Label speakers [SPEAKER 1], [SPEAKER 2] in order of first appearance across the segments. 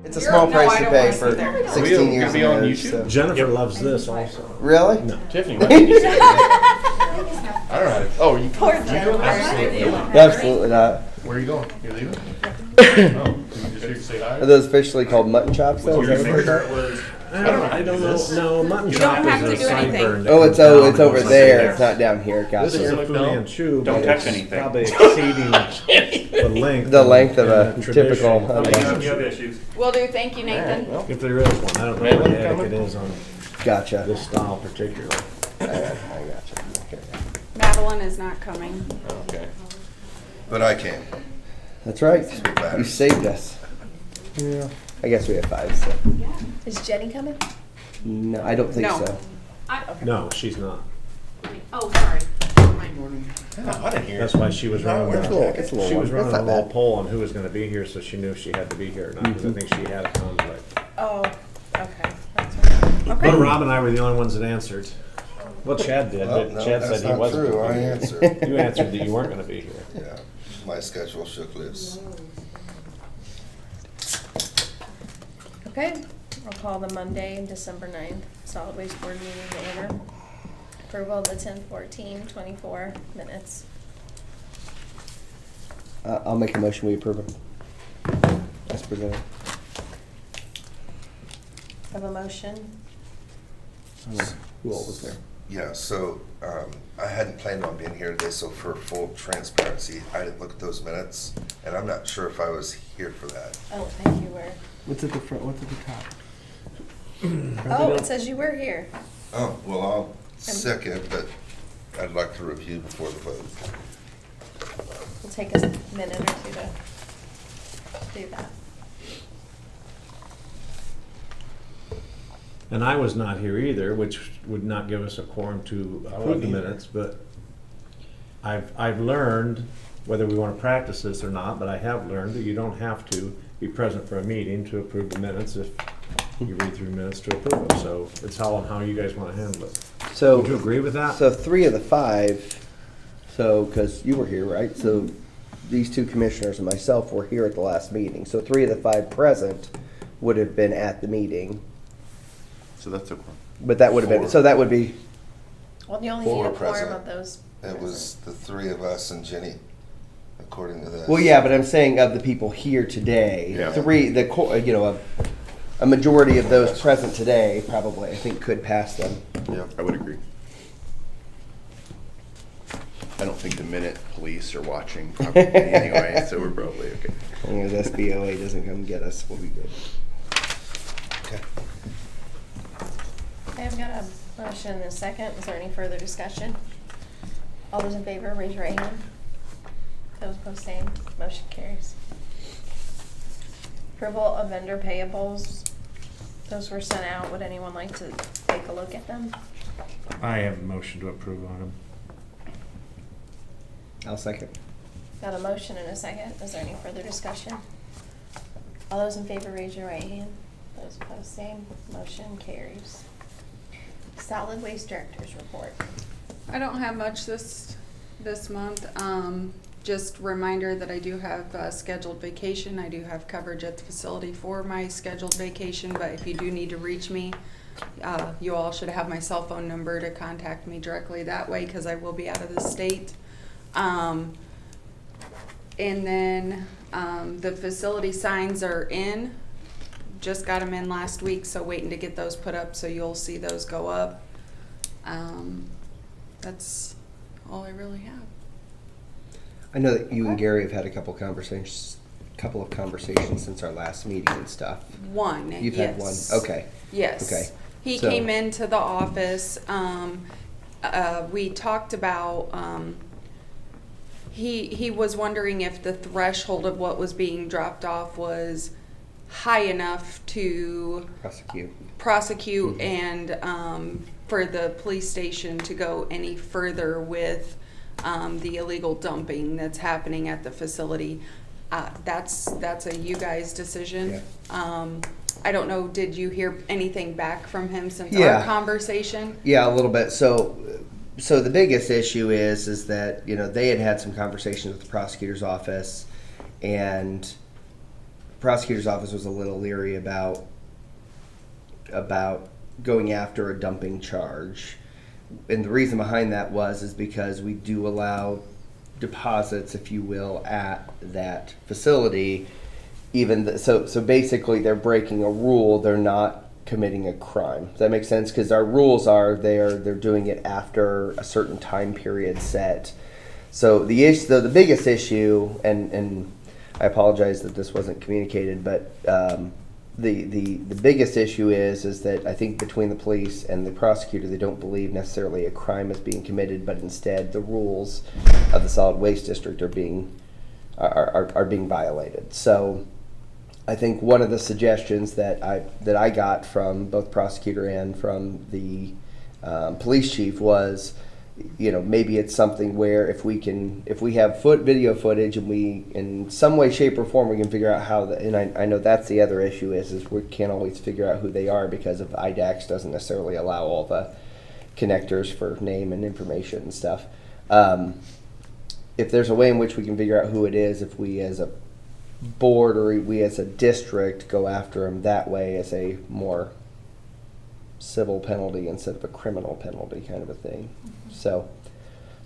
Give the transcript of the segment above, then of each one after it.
[SPEAKER 1] It's a small price to pay for
[SPEAKER 2] either.
[SPEAKER 1] 16 years
[SPEAKER 3] be on
[SPEAKER 1] marriage,
[SPEAKER 3] YouTube?
[SPEAKER 1] so.
[SPEAKER 4] Jennifer loves this also.
[SPEAKER 1] Really?
[SPEAKER 4] No.
[SPEAKER 3] Tiffany, why didn't you say that? I don't know how to. Oh, you.
[SPEAKER 2] Poor
[SPEAKER 3] you doing
[SPEAKER 2] Jennifer.
[SPEAKER 3] that?
[SPEAKER 1] Absolutely not.
[SPEAKER 3] Where are you going? You leaving? Oh, you just here to say hi?
[SPEAKER 1] Are those officially called mutton chops though?
[SPEAKER 3] What's
[SPEAKER 1] Is that
[SPEAKER 3] your
[SPEAKER 1] what they're
[SPEAKER 3] favorite
[SPEAKER 1] called?
[SPEAKER 3] was?
[SPEAKER 4] I don't know. No, mutton
[SPEAKER 2] You
[SPEAKER 4] chop
[SPEAKER 2] don't have
[SPEAKER 4] is
[SPEAKER 2] to
[SPEAKER 4] a
[SPEAKER 2] do anything.
[SPEAKER 4] sideburn. that
[SPEAKER 1] Oh,
[SPEAKER 4] comes
[SPEAKER 1] it's
[SPEAKER 4] down
[SPEAKER 1] it's
[SPEAKER 4] and
[SPEAKER 1] over
[SPEAKER 4] goes
[SPEAKER 1] there.
[SPEAKER 4] like
[SPEAKER 1] It's not down here.
[SPEAKER 4] This
[SPEAKER 1] Gotcha.
[SPEAKER 4] is a
[SPEAKER 3] Like,
[SPEAKER 4] Philly
[SPEAKER 3] no,
[SPEAKER 4] and chew.
[SPEAKER 3] don't
[SPEAKER 4] but
[SPEAKER 3] touch
[SPEAKER 4] it's
[SPEAKER 3] anything.
[SPEAKER 4] Probably exceeding the length.
[SPEAKER 1] The length of
[SPEAKER 4] and
[SPEAKER 1] a
[SPEAKER 4] the tradition.
[SPEAKER 1] typical.
[SPEAKER 3] You have issues.
[SPEAKER 2] Will do. Thank you, Nathan.
[SPEAKER 3] Well,
[SPEAKER 4] If there is one, I don't know what the etiquette is on
[SPEAKER 1] Gotcha.
[SPEAKER 4] this style particularly.
[SPEAKER 1] I gotcha. Okay.
[SPEAKER 2] Madeline is not coming.
[SPEAKER 3] okay.
[SPEAKER 5] But I can.
[SPEAKER 1] That's right.
[SPEAKER 5] what matters.
[SPEAKER 1] You saved us. Yeah. I guess we have 5. So.
[SPEAKER 6] Is Jenny coming?
[SPEAKER 1] No, I don't think
[SPEAKER 2] No.
[SPEAKER 1] so.
[SPEAKER 4] No, she's not.
[SPEAKER 2] Oh, sorry.
[SPEAKER 3] I didn't hear.
[SPEAKER 4] That's why she was running.
[SPEAKER 1] It's a little- it's a little
[SPEAKER 4] She was
[SPEAKER 1] one.
[SPEAKER 4] running
[SPEAKER 1] That's
[SPEAKER 4] a
[SPEAKER 1] not
[SPEAKER 4] little
[SPEAKER 1] bad.
[SPEAKER 4] poll on who was going to be here, so she knew if she had to be here or not. Because I think she had a conflict.
[SPEAKER 6] Oh, okay. That's right.
[SPEAKER 4] But Rob and I were the only ones that answered. Well, Chad did,
[SPEAKER 5] Well,
[SPEAKER 4] but
[SPEAKER 5] no,
[SPEAKER 4] Chad
[SPEAKER 5] that's
[SPEAKER 4] said he
[SPEAKER 5] not
[SPEAKER 4] wasn't.
[SPEAKER 5] true.
[SPEAKER 4] gonna
[SPEAKER 5] I
[SPEAKER 4] be here.
[SPEAKER 5] answered.
[SPEAKER 4] You answered that you weren't going to be here.
[SPEAKER 5] Yeah, my schedule shook loose.
[SPEAKER 6] Okay, I'll call the Monday, December 9th, solid waste board meeting to order. Approval of the 10/14/24 minutes.
[SPEAKER 1] I'll make a motion. We approve them. As presented.
[SPEAKER 6] Have a motion.
[SPEAKER 1] Who all was there?
[SPEAKER 5] Yeah, so I hadn't planned on being here today, so for full transparency, I didn't look at those minutes, and I'm not sure if I was here for that.
[SPEAKER 6] I don't think you were.
[SPEAKER 1] What's at the front? What's at the top?
[SPEAKER 6] Oh, it says you were here.
[SPEAKER 5] Oh, well, I'll second, but I'd like to review before the vote.
[SPEAKER 6] It'll take us a minute or two to do that.
[SPEAKER 4] And I was not here either, which would not give us a quorum to approve the
[SPEAKER 3] wasn't either.
[SPEAKER 4] minutes, but I've learned, whether we want to practice this or not, but I have learned that you don't have to be present for a meeting to approve the minutes if you read through minutes to approve them. So it's all on how you guys want to handle it.
[SPEAKER 1] So,
[SPEAKER 4] Would you agree with that?
[SPEAKER 1] so 3 of the 5. So, because you were here, right? So these 2 commissioners and myself were here at the last meeting. So 3 of the 5 present would have been at the meeting.
[SPEAKER 7] So that's a
[SPEAKER 1] But that would have been,
[SPEAKER 5] 4.
[SPEAKER 1] so that would be,
[SPEAKER 6] Well, you only
[SPEAKER 5] Four
[SPEAKER 6] need a
[SPEAKER 5] were
[SPEAKER 6] quorum
[SPEAKER 5] present.
[SPEAKER 6] of those.
[SPEAKER 5] It was the 3 of us and Jenny, according to this.
[SPEAKER 1] well, yeah, but I'm saying of the people here today,
[SPEAKER 7] Yeah.
[SPEAKER 1] 3, a majority of those present today probably, I think, could pass them.
[SPEAKER 5] Yeah.
[SPEAKER 7] I would agree. I don't think the minute police are watching probably anyway, so we're probably okay.
[SPEAKER 1] As long as SBOA doesn't come get us, we'll be good.
[SPEAKER 5] Okay.
[SPEAKER 6] Okay, I've got a motion and a second. Is there any further discussion? All those in favor, raise your right hand. Those opposed, same. Motion carries. Approval of vendor payables. Those were sent out. Would anyone like to take a look at them?
[SPEAKER 4] I have a motion to approve on them.
[SPEAKER 1] I'll second.
[SPEAKER 6] Got a motion and a second. Is there any further discussion? All those in favor, raise your right hand. Those opposed, same. Motion carries. Solid Waste Director's Report.
[SPEAKER 2] I don't have much this month. Just reminder that I do have scheduled vacation. I do have coverage at the facility for my scheduled vacation, but if you do need to reach me, you all should have my cell phone number to contact me directly that way because I will be out of the state. And then the facility signs are in. Just got them in last week, so waiting to get those put up, so you'll see those go up. That's all I really have.
[SPEAKER 1] I know that you and Gary have had a couple of conversations since our last meeting and stuff.
[SPEAKER 2] One,
[SPEAKER 1] You've
[SPEAKER 2] yes.
[SPEAKER 1] had one, okay.
[SPEAKER 2] Yes.
[SPEAKER 1] Okay.
[SPEAKER 2] He
[SPEAKER 1] So-
[SPEAKER 2] came into the office, we talked about, he was wondering if the threshold of what was being dropped off was high enough to prosecute and for the police station to go any further with the illegal dumping that's happening at the facility. That's a you guys decision.
[SPEAKER 1] Yeah.
[SPEAKER 2] I don't know, did you hear anything back from him since
[SPEAKER 1] Yeah.
[SPEAKER 2] our conversation?
[SPEAKER 1] Yeah, a little bit. So the biggest issue is that, they had some conversations with the prosecutor's office, and prosecutor's office was a little leery about going after a dumping charge. And the reason behind that is because we do allow deposits, if you will, at that facility. So basically they're breaking a rule, they're not committing a crime. Does that make sense? Because our rules are they're doing it after a certain time period set. So the biggest issue, and I apologize that this wasn't communicated, but the biggest issue is that I think between the police and the prosecutor, they don't believe necessarily a crime is being committed, but instead the rules of the solid waste district are being violated. So I think one of the suggestions that I got from both prosecutor and from the police chief was, maybe it's something where if we have video footage and we, in some way, shape, or form, we can figure out how and I know that's the other issue is we can't always figure out who they are because of IDAX doesn't necessarily allow all the connectors for name and information and stuff. If there's a way in which we can figure out who it is, if we as a board or we as a district go after them that way as a more civil penalty instead of a criminal penalty kind of a thing. So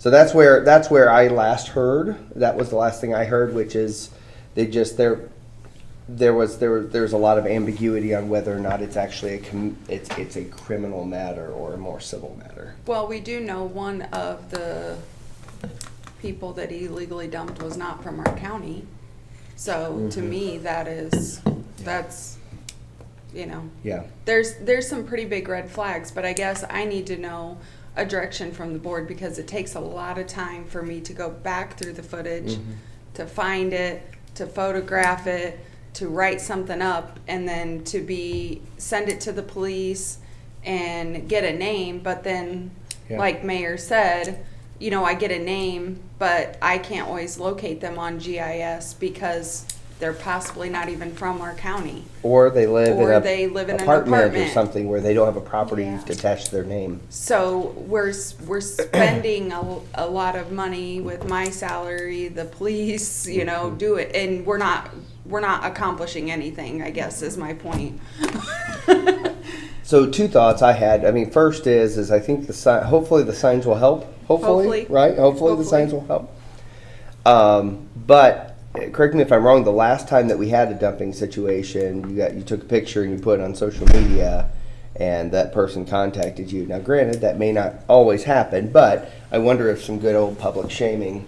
[SPEAKER 1] that's where I last heard. That was the last thing I heard, which is there's a lot of ambiguity on whether or not it's actually it's a criminal matter or a more civil matter.
[SPEAKER 2] Well, we do know one of the people that illegally dumped was not from our county. So to me, that's,
[SPEAKER 1] Yeah.
[SPEAKER 2] there's some pretty big red flags, but I guess I need to know a direction from the board because it takes a lot of time for me to go back through the footage, to find it, to photograph it, to write something up, and then send it to the police and get a name. But then, like Mayor said, I get a name, but I can't always locate them on GIS because they're possibly not even from our county.
[SPEAKER 1] Or they live in an apartment or
[SPEAKER 2] apartment
[SPEAKER 1] something where they don't have a property
[SPEAKER 6] Yeah.
[SPEAKER 1] attached to their name.
[SPEAKER 2] So we're spending a lot of money with my salary, the police, do it, and we're not accomplishing anything, I guess is my point.
[SPEAKER 1] So two thoughts I had. I mean, first is I think hopefully the signs will help. Hopefully, right? Hopefully the signs will help. But correct me if I'm wrong. The last time that we had a dumping situation, you took a picture and you put it on social media, and that person contacted you. Now, granted, that may not always happen, but I wonder if some good old public shaming.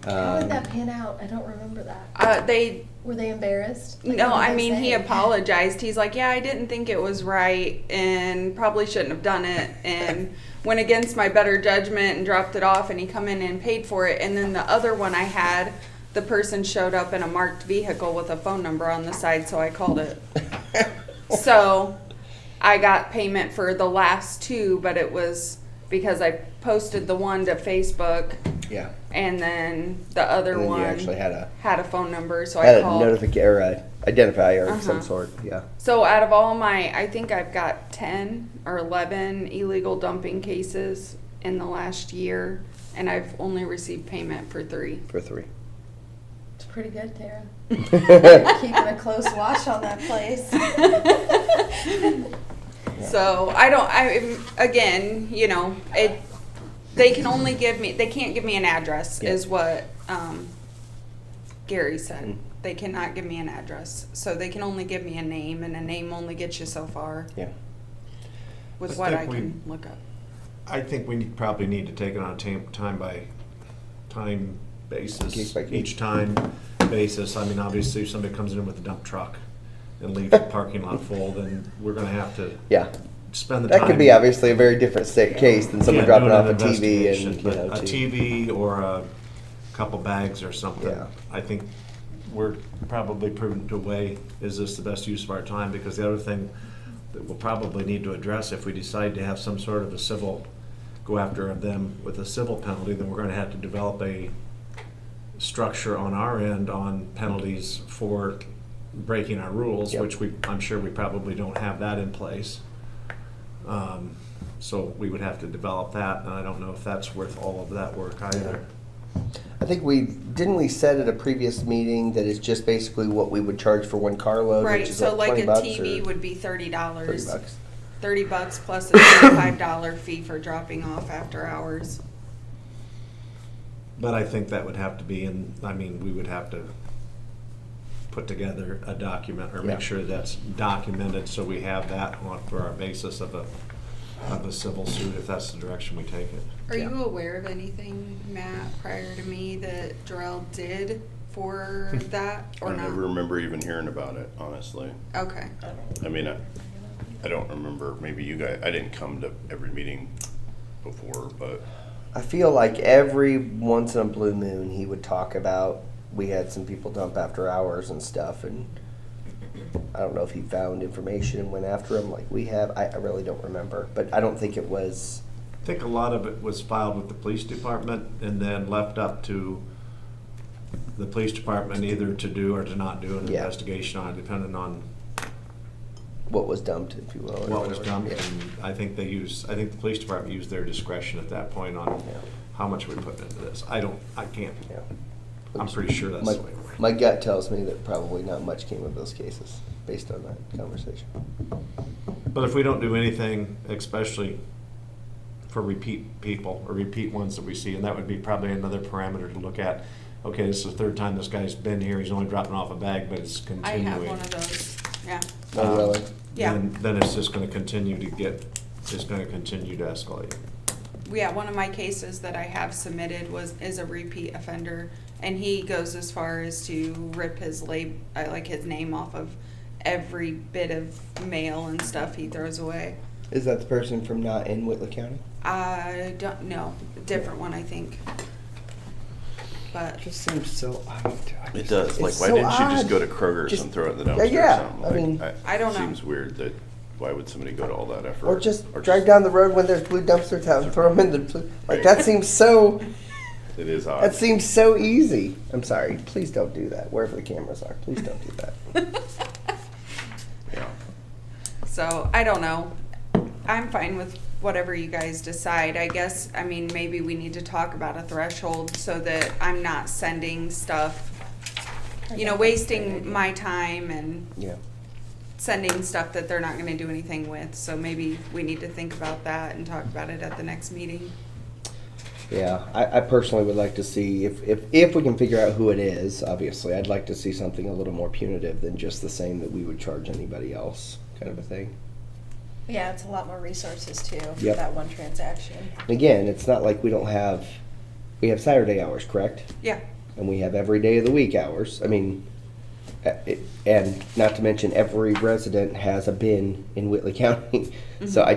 [SPEAKER 6] How did that pan out? I don't remember that. Were they embarrassed? Like,
[SPEAKER 2] No,
[SPEAKER 6] what did
[SPEAKER 2] I
[SPEAKER 6] they
[SPEAKER 2] mean, he
[SPEAKER 6] say?
[SPEAKER 2] apologized. He's like, yeah, I didn't think it was right and probably shouldn't have done it and went against my better judgment and dropped it off, and he come in and paid for it. And then the other one I had, the person showed up in a marked vehicle with a phone number on the side, so I called it. So I got payment for the last two, but it was because I posted the one to Facebook.
[SPEAKER 1] Yeah.
[SPEAKER 2] And then the other
[SPEAKER 1] And then
[SPEAKER 2] one
[SPEAKER 1] you actually had a
[SPEAKER 2] phone number, so
[SPEAKER 1] had
[SPEAKER 2] I
[SPEAKER 1] a
[SPEAKER 2] called.
[SPEAKER 1] or a identifier of some
[SPEAKER 2] Uh-huh.
[SPEAKER 1] sort. Yeah.
[SPEAKER 2] So out of all I think I've got 10 or 11 illegal dumping cases in the last year, and I've only received payment for 3.
[SPEAKER 1] For 3.
[SPEAKER 6] It's pretty good, Tara. Keeping a close watch on that place.
[SPEAKER 2] So they can't give me an address,
[SPEAKER 1] Yeah.
[SPEAKER 2] is what Gary said. They cannot give me an address, so they can only give me a name, and a name only gets you so far
[SPEAKER 1] Yeah.
[SPEAKER 2] with
[SPEAKER 4] I
[SPEAKER 2] what
[SPEAKER 4] think
[SPEAKER 2] I can look up.
[SPEAKER 4] I think we probably need to take it on a time by time basis.
[SPEAKER 1] Case by case.
[SPEAKER 4] Each time basis. I mean, obviously, if somebody comes in with a dump truck and leaves the parking lot full, then we're gonna have to
[SPEAKER 1] Yeah.
[SPEAKER 4] spend the time.
[SPEAKER 1] That could be obviously a very different case than someone
[SPEAKER 4] Yeah,
[SPEAKER 1] dropping
[SPEAKER 4] doing
[SPEAKER 1] off a
[SPEAKER 4] an
[SPEAKER 1] TV
[SPEAKER 4] investigation,
[SPEAKER 1] and,
[SPEAKER 4] but a
[SPEAKER 1] to-
[SPEAKER 4] TV or a couple bags or something.
[SPEAKER 1] Yeah.
[SPEAKER 4] I think we're probably prudent to weigh, is this the best use of our time? Because the other thing that we'll probably need to address if we decide to have some sort of a civil, go after them with a civil penalty, then we're gonna have to develop a structure on our end on penalties for breaking our rules,
[SPEAKER 1] Yep.
[SPEAKER 4] which I'm sure we probably don't have that in place. So we would have to develop that, and I don't know if that's worth all of that work either.
[SPEAKER 1] I think didn't we said at a previous meeting that it's just basically what we would charge for one carload,
[SPEAKER 2] Right,
[SPEAKER 1] which is
[SPEAKER 2] so
[SPEAKER 1] like
[SPEAKER 2] like
[SPEAKER 1] 20
[SPEAKER 2] a
[SPEAKER 1] bucks
[SPEAKER 2] TV
[SPEAKER 1] or
[SPEAKER 2] would be $30.
[SPEAKER 1] 30 bucks.
[SPEAKER 2] $30 plus a $25 fee for dropping off after hours.
[SPEAKER 4] But I think that would have to be we would have to put together a document or make
[SPEAKER 1] Yeah.
[SPEAKER 4] sure that's documented so we have that for our basis of a civil suit if that's the direction we take it.
[SPEAKER 2] Are
[SPEAKER 1] Yeah.
[SPEAKER 2] you aware of anything, Matt, prior to me that Jarrell did for that or
[SPEAKER 7] I
[SPEAKER 2] not?
[SPEAKER 7] never remember even hearing about it, honestly.
[SPEAKER 2] Okay.
[SPEAKER 7] I mean, I don't remember, maybe you guys, I didn't come to every meeting before, but
[SPEAKER 1] I feel like every once in a blue moon he would talk about we had some people dump after hours and stuff, and I don't know if he found information and went after him like we have. I really don't remember, but I don't think it was.
[SPEAKER 4] I think a lot of it was filed with the police department and then left up to the police department either to do or to not do an
[SPEAKER 1] Yeah.
[SPEAKER 4] investigation on it, depending on
[SPEAKER 1] What was dumped, if you will. or
[SPEAKER 4] what was
[SPEAKER 1] whatever.
[SPEAKER 4] dumped.
[SPEAKER 1] Yeah.
[SPEAKER 4] And I think the police department used their discretion at that point on
[SPEAKER 1] Yeah.
[SPEAKER 4] how much we put into this. I can't,
[SPEAKER 1] Yeah.
[SPEAKER 4] I'm pretty sure that's
[SPEAKER 1] My,
[SPEAKER 4] the way it works.
[SPEAKER 1] my gut tells me that probably not much came of those cases based on that conversation.
[SPEAKER 4] But if we don't do anything, especially for repeat people or repeat ones that we see, and that would be probably another parameter to look at. Okay, this is the third time this guy's been here, he's only dropping off a bag, but it's
[SPEAKER 2] I
[SPEAKER 4] continuing.
[SPEAKER 2] have one of those, yeah.
[SPEAKER 1] Oh, really?
[SPEAKER 2] Yeah.
[SPEAKER 4] Then it's just gonna continue to escalate.
[SPEAKER 2] Yeah, one of my cases that I have submitted is a repeat offender, and he goes as far as to rip his his name off of every bit of mail and stuff he throws away.
[SPEAKER 1] Is that the person from not in Whitley County?
[SPEAKER 2] I don't know, different one I think. But
[SPEAKER 1] It just seems so odd.
[SPEAKER 7] it does. Like,
[SPEAKER 1] It's
[SPEAKER 7] why
[SPEAKER 1] so
[SPEAKER 7] didn't you just
[SPEAKER 1] odd.
[SPEAKER 7] go to Kroger's
[SPEAKER 1] Just-
[SPEAKER 7] and throw it in the dumpster
[SPEAKER 1] yeah,
[SPEAKER 7] or something?
[SPEAKER 1] I mean-
[SPEAKER 2] I don't know.
[SPEAKER 7] It seems weird that, why would somebody go to all that effort?
[SPEAKER 1] Or just drive down the road when there's blue dumpsters out and throw them in the blue. Like, that seems so.
[SPEAKER 7] It is odd.
[SPEAKER 1] That seems so easy. I'm sorry. Please don't do that. Wherever the cameras are, please don't do that.
[SPEAKER 7] Yeah.
[SPEAKER 2] so I don't know. I'm fine with whatever you guys decide. I guess, maybe we need to talk about a threshold so that I'm not sending stuff, wasting my time and
[SPEAKER 1] Yeah.
[SPEAKER 2] sending stuff that they're not gonna do anything with. So maybe we need to think about that and talk about it at the next meeting.
[SPEAKER 1] Yeah. I personally would like to see if we can figure out who it is. Obviously, I'd like to see something a little more punitive than just the same that we would charge anybody else, kind of a thing.
[SPEAKER 6] Yeah, it's a lot more resources too for
[SPEAKER 1] Yep.
[SPEAKER 6] that one transaction.
[SPEAKER 1] Again, it's not like we have Saturday hours, correct?
[SPEAKER 2] Yeah,
[SPEAKER 1] And we have every day of the week hours. And not to mention every resident has a bin in Whitley County. So I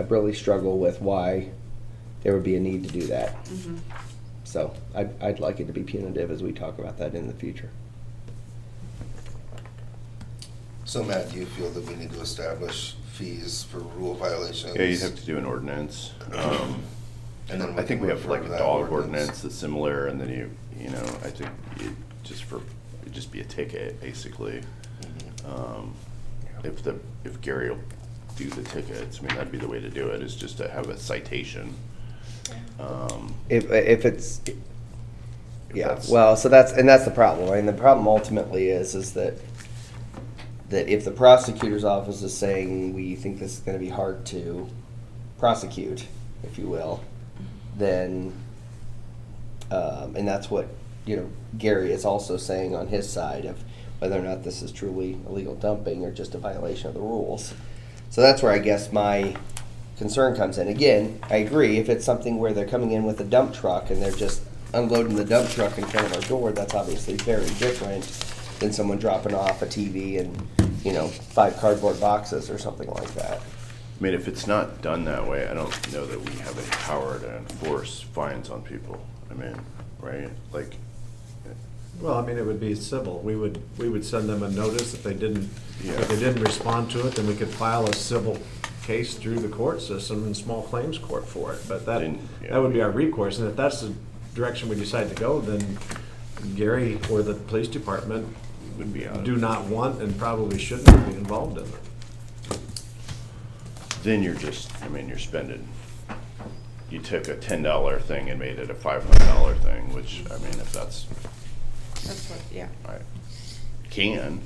[SPEAKER 1] really struggle with why there would be a need to do that. So I'd like it to be punitive as we talk about that in the future.
[SPEAKER 5] So Matt, do you feel that we need to establish fees for rule violations?
[SPEAKER 7] Yeah, you'd have to do an ordinance.
[SPEAKER 5] And then
[SPEAKER 7] I think we have
[SPEAKER 5] refer
[SPEAKER 7] like
[SPEAKER 5] to
[SPEAKER 7] a
[SPEAKER 5] that
[SPEAKER 7] dog ordinance that's similar, and then I think it'd just be a ticket, basically. If Gary will do the tickets, that'd be the way to do it, is just to have a citation.
[SPEAKER 1] If it's, yeah,
[SPEAKER 7] that's-
[SPEAKER 1] well, so that's the problem. The problem ultimately is that if the prosecutor's office is saying we think this is going to be hard to prosecute, if you will, then, and that's what, Gary is also saying on his side of whether or not this is truly illegal dumping or just a violation of the rules. So that's where I guess my concern comes in. Again, I agree, if it's something where they're coming in with a dump truck and they're just unloading the dump truck in front of our door, that's obviously very different than someone dropping off a TV and, 5 cardboard boxes or something like that.
[SPEAKER 7] If it's not done that way, I don't know that we have any power to enforce fines on people. Right? Like,
[SPEAKER 4] Well, it would be civil. We would send them a notice if they didn't
[SPEAKER 7] Yeah.
[SPEAKER 4] respond to it, then we could file a civil case through the court system and small claims court for it. But that would be our recourse, and if that's the direction we decide to go, then Gary or the police department
[SPEAKER 7] would be out.
[SPEAKER 4] do not want and probably shouldn't be involved in it.
[SPEAKER 7] Then you're just, you're spending you took a $10 thing and made it a $500 thing, which, I mean, if that's,
[SPEAKER 2] That's what, yeah.
[SPEAKER 7] I can,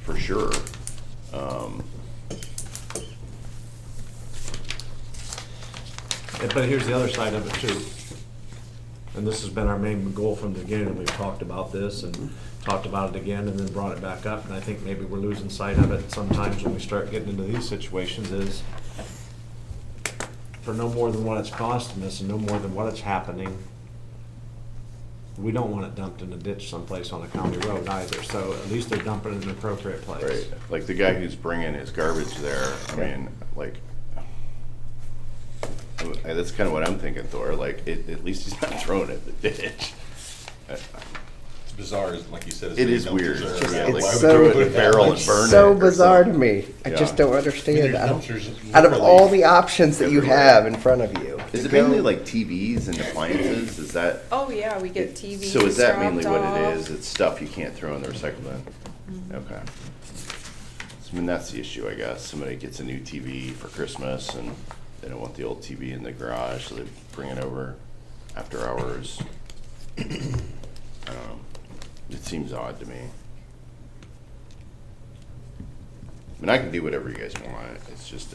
[SPEAKER 7] for sure.
[SPEAKER 4] But here's the other side of it too. And this has been our main goal from the beginning, and we've talked about this and talked about it again and then brought it back up. And I think maybe we're losing sight of it sometimes when we start getting into these situations is for no more than what it's costing us and no more than what it's happening, we don't want it dumped in a ditch someplace on a county road either. So at least they're dumping it in an appropriate place.
[SPEAKER 7] Right, like the guy who's bringing his garbage there, I mean, like, that's kind of what I'm thinking, Thor, like, at least he's not throwing it in the ditch.
[SPEAKER 3] It's bizarre, like you said.
[SPEAKER 7] It is weird.
[SPEAKER 3] Dumpsters
[SPEAKER 7] Yeah,
[SPEAKER 3] are-
[SPEAKER 7] like,
[SPEAKER 3] why would
[SPEAKER 1] so-
[SPEAKER 3] you
[SPEAKER 7] throw it in a barrel and
[SPEAKER 1] It's
[SPEAKER 7] burn it.
[SPEAKER 1] so
[SPEAKER 7] or
[SPEAKER 1] bizarre to
[SPEAKER 7] something.
[SPEAKER 1] me. I just
[SPEAKER 7] Yeah.
[SPEAKER 1] don't
[SPEAKER 3] I mean,
[SPEAKER 1] understand.
[SPEAKER 3] there's
[SPEAKER 1] Out of,
[SPEAKER 3] dumpsters
[SPEAKER 1] out of
[SPEAKER 3] literally
[SPEAKER 1] all the options that you
[SPEAKER 3] everywhere.
[SPEAKER 1] have in front of you.
[SPEAKER 7] Is
[SPEAKER 1] to
[SPEAKER 7] it
[SPEAKER 1] go-
[SPEAKER 7] mainly like TVs and appliances? Is that,
[SPEAKER 2] Oh, yeah, we get TVs
[SPEAKER 7] so is that mainly
[SPEAKER 2] dropped
[SPEAKER 7] what it
[SPEAKER 2] off.
[SPEAKER 7] is? It's stuff you can't throw in the recycle bin?
[SPEAKER 2] Mm-hmm.
[SPEAKER 7] Okay. So, I mean, that's the issue, I guess. Somebody gets a new TV for Christmas and they don't want the old TV in the garage, so they bring it over after hours. I don't know. It seems odd to me. I mean, I can do whatever you guys want. It's just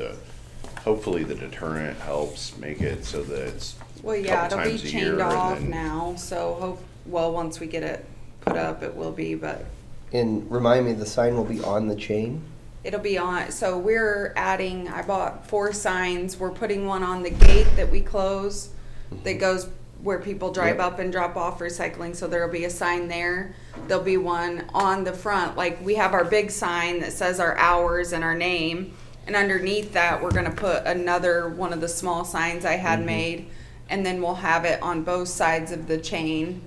[SPEAKER 7] hopefully the deterrent helps make it so that it's
[SPEAKER 2] Well,
[SPEAKER 7] a
[SPEAKER 2] yeah,
[SPEAKER 7] couple
[SPEAKER 2] it'll be
[SPEAKER 7] times a year
[SPEAKER 2] chained
[SPEAKER 7] and
[SPEAKER 2] off
[SPEAKER 7] then-
[SPEAKER 2] now, so well, once we get it put up, it will be, but
[SPEAKER 1] And remind me, the sign will be on the chain?
[SPEAKER 2] it'll be on, so we're adding, I bought 4 signs. We're putting one on the gate that we close, that goes where people drive
[SPEAKER 1] Yep.
[SPEAKER 2] up and drop off recycling, so there'll be a sign there. There'll be one on the front, like, we have our big sign that says our hours and our name, and underneath that, we're gonna put another one of the small signs I had made, and then we'll have it on both sides of the chain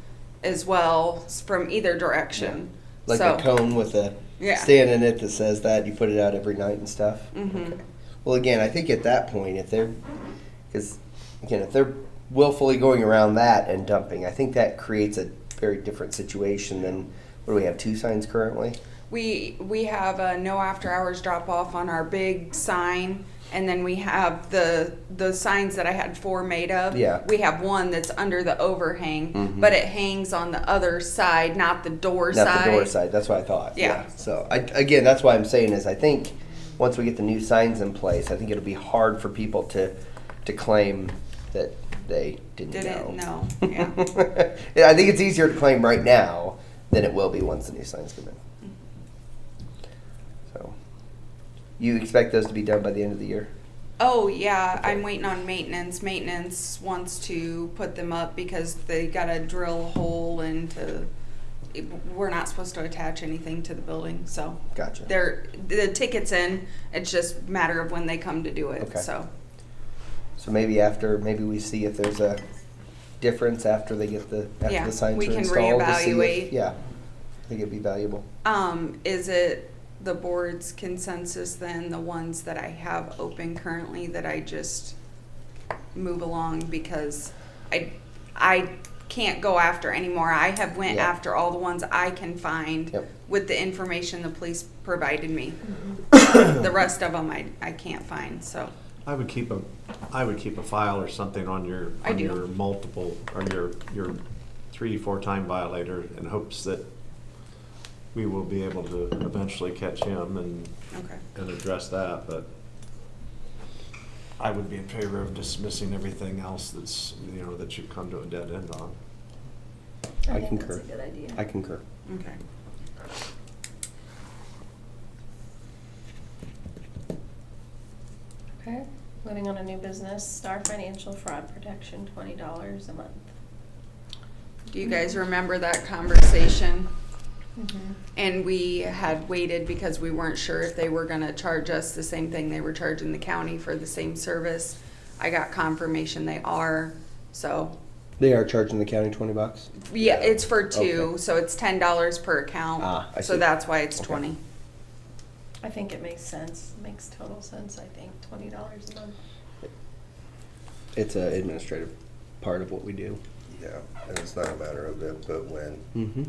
[SPEAKER 2] as well, from either direction.
[SPEAKER 1] Like
[SPEAKER 2] So-
[SPEAKER 1] a cone with a
[SPEAKER 2] Yeah.
[SPEAKER 1] stand in it that says that, you put it out every night and stuff?
[SPEAKER 2] Mhm.
[SPEAKER 1] Okay. Well, again, I think at that point, if they're, because, again, if they're willfully going around that and dumping, I think that creates a very different situation than, what do we have, 2 signs currently?
[SPEAKER 2] We have a no after hours drop off on our big sign, and then we have the signs that I had 4 made of.
[SPEAKER 1] Yeah.
[SPEAKER 2] We have one that's under the overhang,
[SPEAKER 1] Mhm.
[SPEAKER 2] but it hangs on the other side, not the door side.
[SPEAKER 1] Not the door side, that's what I thought.
[SPEAKER 2] Yeah.
[SPEAKER 1] So, again, that's why I'm saying is I think, once we get the new signs in place, I think it'll be hard for people to claim that they didn't know.
[SPEAKER 2] Yeah.
[SPEAKER 1] Yeah, I think it's easier to claim right now than it will be once the new signs come in. So, you expect those to be done by the end of the year?
[SPEAKER 2] Oh, yeah,
[SPEAKER 1] Okay.
[SPEAKER 2] I'm waiting on maintenance. Maintenance wants to put them up because they gotta drill a hole into, we're not supposed to attach anything to the building, so.
[SPEAKER 1] Gotcha.
[SPEAKER 2] The ticket's in, it's just a matter of when they come to do it,
[SPEAKER 1] Okay.
[SPEAKER 2] so.
[SPEAKER 1] So maybe we see if there's a difference after they get after
[SPEAKER 2] Yeah,
[SPEAKER 1] the signs
[SPEAKER 2] we
[SPEAKER 1] are
[SPEAKER 2] can
[SPEAKER 1] installed to see if-
[SPEAKER 2] reevaluate.
[SPEAKER 1] Yeah, I think it'd be valuable.
[SPEAKER 2] Is it the board's consensus then, the ones that I have open currently, that I just move along because I can't go after anymore? I have went
[SPEAKER 1] Yeah.
[SPEAKER 2] after all the ones I can find
[SPEAKER 1] Yep.
[SPEAKER 2] with the information the police provided me. The rest of them I can't find, so.
[SPEAKER 4] I would keep a file or something on your,
[SPEAKER 2] I do.
[SPEAKER 4] your multiple, or your 3-4 time violator in hopes that we will be able to eventually catch him
[SPEAKER 2] Okay.
[SPEAKER 4] and address that, but I would be in favor of dismissing everything else that's, that you've come to a dead end on.
[SPEAKER 1] I
[SPEAKER 6] think
[SPEAKER 1] concur.
[SPEAKER 6] That's a good idea.
[SPEAKER 1] I concur.
[SPEAKER 2] Okay.
[SPEAKER 6] Okay, moving on to new business, Star Financial Fraud Protection, $20 a month.
[SPEAKER 2] Do you guys remember that conversation?
[SPEAKER 6] Mm-hmm.
[SPEAKER 2] And we had waited because we weren't sure if they were gonna charge us the same thing they were charging the county for the same service. I got confirmation they are, so,
[SPEAKER 1] They are charging the county $20?
[SPEAKER 2] yeah, it's for 2,
[SPEAKER 1] Okay.
[SPEAKER 2] so it's $10 per account.
[SPEAKER 1] I
[SPEAKER 2] So
[SPEAKER 1] see.
[SPEAKER 2] that's why it's
[SPEAKER 1] Okay.
[SPEAKER 2] 20.
[SPEAKER 6] I think it makes sense, makes total sense, I think, $20 a month.
[SPEAKER 1] It's an administrative part of what we do.
[SPEAKER 5] Yeah, and it's not a matter of if, but when.
[SPEAKER 1] Mm-hmm.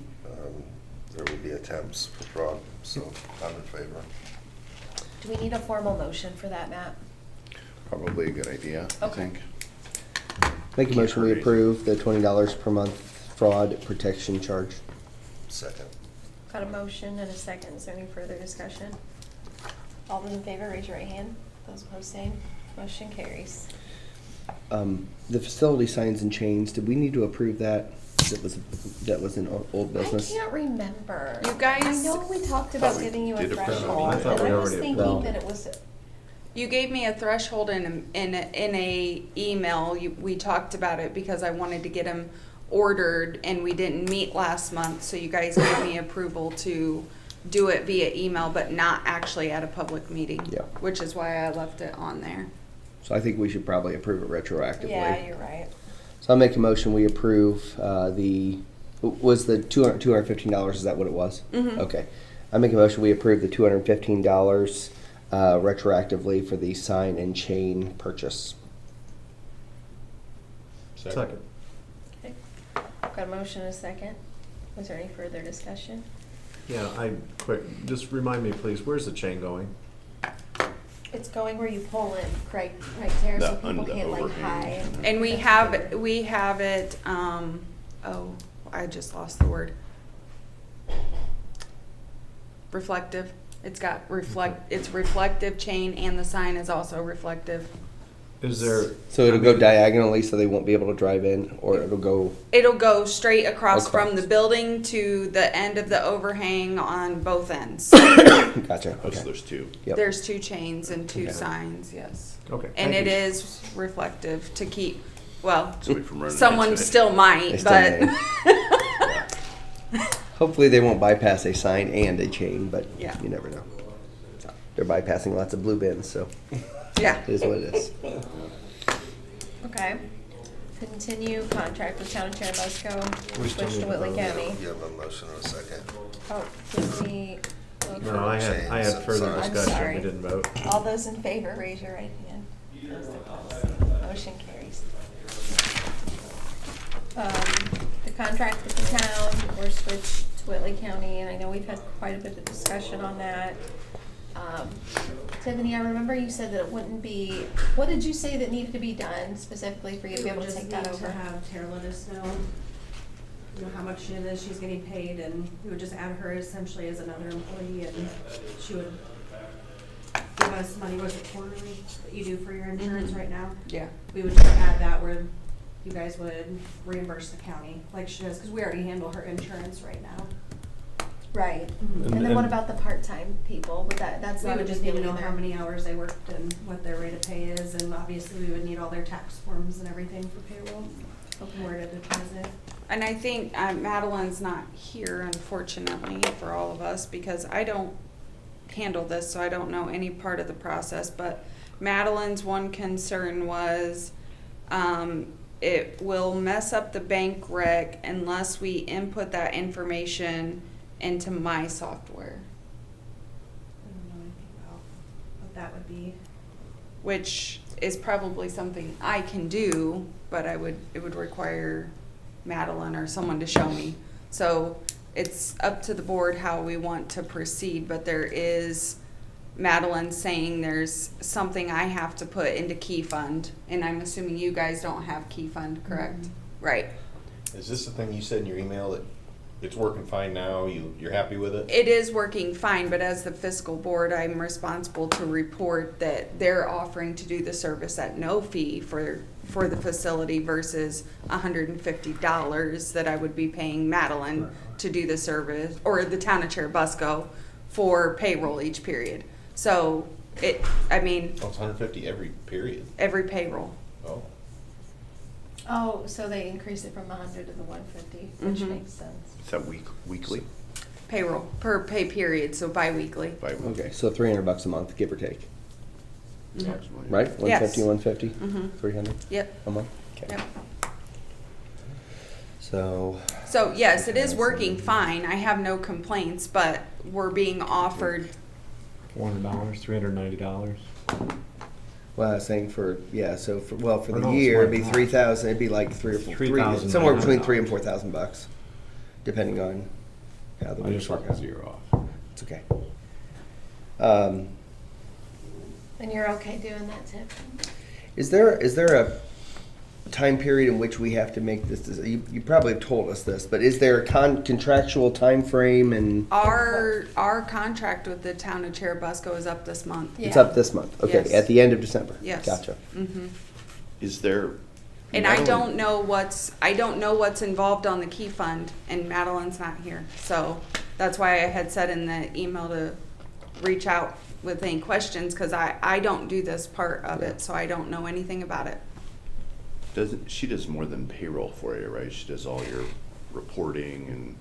[SPEAKER 5] There will be attempts for fraud, so I'm in favor.
[SPEAKER 6] Do we need a formal motion for that, Matt?
[SPEAKER 7] Probably a good idea, I
[SPEAKER 6] Okay.
[SPEAKER 7] think.
[SPEAKER 1] Make a motion we approve the $20 per month fraud protection charge.
[SPEAKER 5] Second.
[SPEAKER 6] Got a motion and a second. Is there any further discussion? All those in favor, raise your right hand. Those opposed, same. Motion carries.
[SPEAKER 1] The facility signs and chains, did we need to approve that? That was in old business?
[SPEAKER 6] I can't remember.
[SPEAKER 2] You guys-
[SPEAKER 6] I know we talked about
[SPEAKER 7] Thought we
[SPEAKER 6] giving you a
[SPEAKER 7] did approve it.
[SPEAKER 6] threshold,
[SPEAKER 4] I thought
[SPEAKER 6] and
[SPEAKER 4] we
[SPEAKER 6] I was
[SPEAKER 4] already
[SPEAKER 6] thinking
[SPEAKER 1] approved.
[SPEAKER 6] that it was,
[SPEAKER 2] You gave me a threshold in a email. We talked about it because I wanted to get them ordered, and we didn't meet last month, so you guys gave me approval to do it via email, but not actually at a public meeting.
[SPEAKER 1] Yeah.
[SPEAKER 2] Which is why I left it on there.
[SPEAKER 1] So I think we should probably approve it retroactively.
[SPEAKER 6] yeah, you're right.
[SPEAKER 1] So I'll make a motion, we approve was the $215, is that what it was?
[SPEAKER 2] Mhm.
[SPEAKER 1] Okay. I make a motion, we approve the $215 retroactively for the sign and chain purchase.
[SPEAKER 4] Second.
[SPEAKER 6] Okay. Got a motion and a second. Was there any further discussion?
[SPEAKER 4] Yeah, just remind me, please, where's the chain going?
[SPEAKER 6] It's going where you pull in, right there, so
[SPEAKER 7] The- under
[SPEAKER 6] people
[SPEAKER 7] the
[SPEAKER 6] can't like
[SPEAKER 7] overhang.
[SPEAKER 6] hide.
[SPEAKER 2] And we have it, oh, I just lost the word. Reflective. It's got it's reflective chain, and the sign is also reflective.
[SPEAKER 4] Is there?
[SPEAKER 1] So it'll go diagonally so they won't be able to drive in, or it'll go,
[SPEAKER 2] It'll go straight across
[SPEAKER 1] Across.
[SPEAKER 2] from the building to the end of the overhang on both ends.
[SPEAKER 1] gotcha,
[SPEAKER 7] Oh, so
[SPEAKER 1] okay.
[SPEAKER 7] there's two.
[SPEAKER 1] Yep.
[SPEAKER 2] There's two chains and two
[SPEAKER 1] Okay.
[SPEAKER 2] signs, yes.
[SPEAKER 4] Okay.
[SPEAKER 2] And
[SPEAKER 4] thank
[SPEAKER 2] it
[SPEAKER 4] you.
[SPEAKER 2] is reflective to keep, well,
[SPEAKER 7] Somebody from running
[SPEAKER 2] someone
[SPEAKER 7] into it.
[SPEAKER 2] still
[SPEAKER 1] They
[SPEAKER 2] might,
[SPEAKER 1] still
[SPEAKER 2] but.
[SPEAKER 1] Hopefully they won't bypass a sign and a chain, but
[SPEAKER 2] Yeah.
[SPEAKER 1] you never know. They're bypassing lots of blue bins, so
[SPEAKER 2] Yeah.
[SPEAKER 1] it is what it is.
[SPEAKER 6] Okay. Continue contract with Town of Churubusco,
[SPEAKER 4] We still
[SPEAKER 6] switch
[SPEAKER 4] need
[SPEAKER 6] to
[SPEAKER 4] to
[SPEAKER 6] Whitley
[SPEAKER 4] vote.
[SPEAKER 6] County.
[SPEAKER 5] You have a motion and a second.
[SPEAKER 6] Oh, did we?
[SPEAKER 4] No, I had further
[SPEAKER 5] Sorry.
[SPEAKER 4] discussion,
[SPEAKER 6] sorry.
[SPEAKER 4] we didn't vote.
[SPEAKER 6] All those in favor, raise your right hand. Those opposed, motion carries. The contract with the town, we're switched to Whitley County, and I know we've had quite a bit of discussion on that. Tiffany, I remember you said that it wouldn't be, what did you say that needed to be done specifically for you to be able to take that
[SPEAKER 8] We would
[SPEAKER 6] over?
[SPEAKER 8] just need to have Tara let us know how much it is she's getting paid, and we would just add her essentially as another employee, and she would give us money, was it quarterly, that you do for your insurance right now?
[SPEAKER 2] Yeah.
[SPEAKER 8] We would just add that where you guys would reimburse the county, like she does, because we already handle her insurance right now.
[SPEAKER 6] Right,
[SPEAKER 8] Mhm.
[SPEAKER 6] and then what
[SPEAKER 4] And-
[SPEAKER 6] about the part-time people, would that's
[SPEAKER 8] We
[SPEAKER 6] not a
[SPEAKER 8] would
[SPEAKER 6] big
[SPEAKER 8] just need
[SPEAKER 6] deal
[SPEAKER 8] to know how
[SPEAKER 6] either?
[SPEAKER 8] many hours they worked and what their rate of pay is, and obviously we would need all their tax forms and everything for payroll, and where to deposit.
[SPEAKER 2] And I think Madeline's not here, unfortunately, for all of us, because I don't handle this, so I don't know any part of the process. But Madeline's one concern was it will mess up the bank rec unless we input that information into my software,
[SPEAKER 8] I don't know anything about what that would be.
[SPEAKER 2] which is probably something I can do, but it would require Madeline or someone to show me. So it's up to the board how we want to proceed, but there is Madeline saying there's something I have to put into Key Fund, and I'm assuming you guys don't have Key Fund, correct? Right.
[SPEAKER 3] Is this the thing you said in your email that it's working fine now, you're happy with it?
[SPEAKER 2] It is working fine, but as the fiscal board, I'm responsible to report that they're offering to do the service at no fee for the facility versus $150 that I would be paying Madeline to do the service, or the town of Churubusco for payroll each period. So
[SPEAKER 3] Oh, it's 150 every period.
[SPEAKER 2] every payroll.
[SPEAKER 3] Oh.
[SPEAKER 6] Oh, so they increased it from 100 to the 150, which
[SPEAKER 2] Mhm.
[SPEAKER 6] makes sense.
[SPEAKER 7] Is that weekly?
[SPEAKER 2] Payroll, per pay period, so bi-weekly.
[SPEAKER 7] Bi-weekly?
[SPEAKER 1] Okay, so $300 a month, give or take,
[SPEAKER 7] Approximately.
[SPEAKER 1] right? 150,
[SPEAKER 2] Yes.
[SPEAKER 1] 150,
[SPEAKER 2] Mhm.
[SPEAKER 1] 300
[SPEAKER 2] Yep,
[SPEAKER 1] a month? Okay.
[SPEAKER 2] yep.
[SPEAKER 1] So,
[SPEAKER 2] So yes, it is working fine. I have no complaints, but we're being offered,
[SPEAKER 4] $400, $390.
[SPEAKER 1] well, I was saying for
[SPEAKER 4] Or
[SPEAKER 1] the
[SPEAKER 4] no, it's
[SPEAKER 1] year,
[SPEAKER 4] more
[SPEAKER 1] it'd be
[SPEAKER 4] than that.
[SPEAKER 1] 3,000, it'd be like somewhere between
[SPEAKER 4] $3,900.
[SPEAKER 1] $3,000 and $4,000, depending on how the
[SPEAKER 4] I
[SPEAKER 1] weeks
[SPEAKER 4] just
[SPEAKER 1] work
[SPEAKER 4] want the
[SPEAKER 1] out.
[SPEAKER 4] zero off.
[SPEAKER 1] It's okay.
[SPEAKER 6] And you're okay doing that, Tiff?
[SPEAKER 1] Is there time period in which we have to make this? You probably have told us this, but is there a contractual time frame and
[SPEAKER 2] Our contract with the town of Churubusco is up this month.
[SPEAKER 1] it's
[SPEAKER 6] Yeah.
[SPEAKER 1] up this month? Okay,
[SPEAKER 2] Yes.
[SPEAKER 1] at the end of December.
[SPEAKER 2] Yes.
[SPEAKER 1] Gotcha.
[SPEAKER 7] Is there?
[SPEAKER 2] And I
[SPEAKER 7] Madeline-
[SPEAKER 2] don't know what's involved on the key fund, and Madeline's not here. So that's why I had said in the email to reach out with any questions, because I don't do this part of it, so I don't know anything about it.
[SPEAKER 7] She does more than payroll for you, right? She does all your reporting and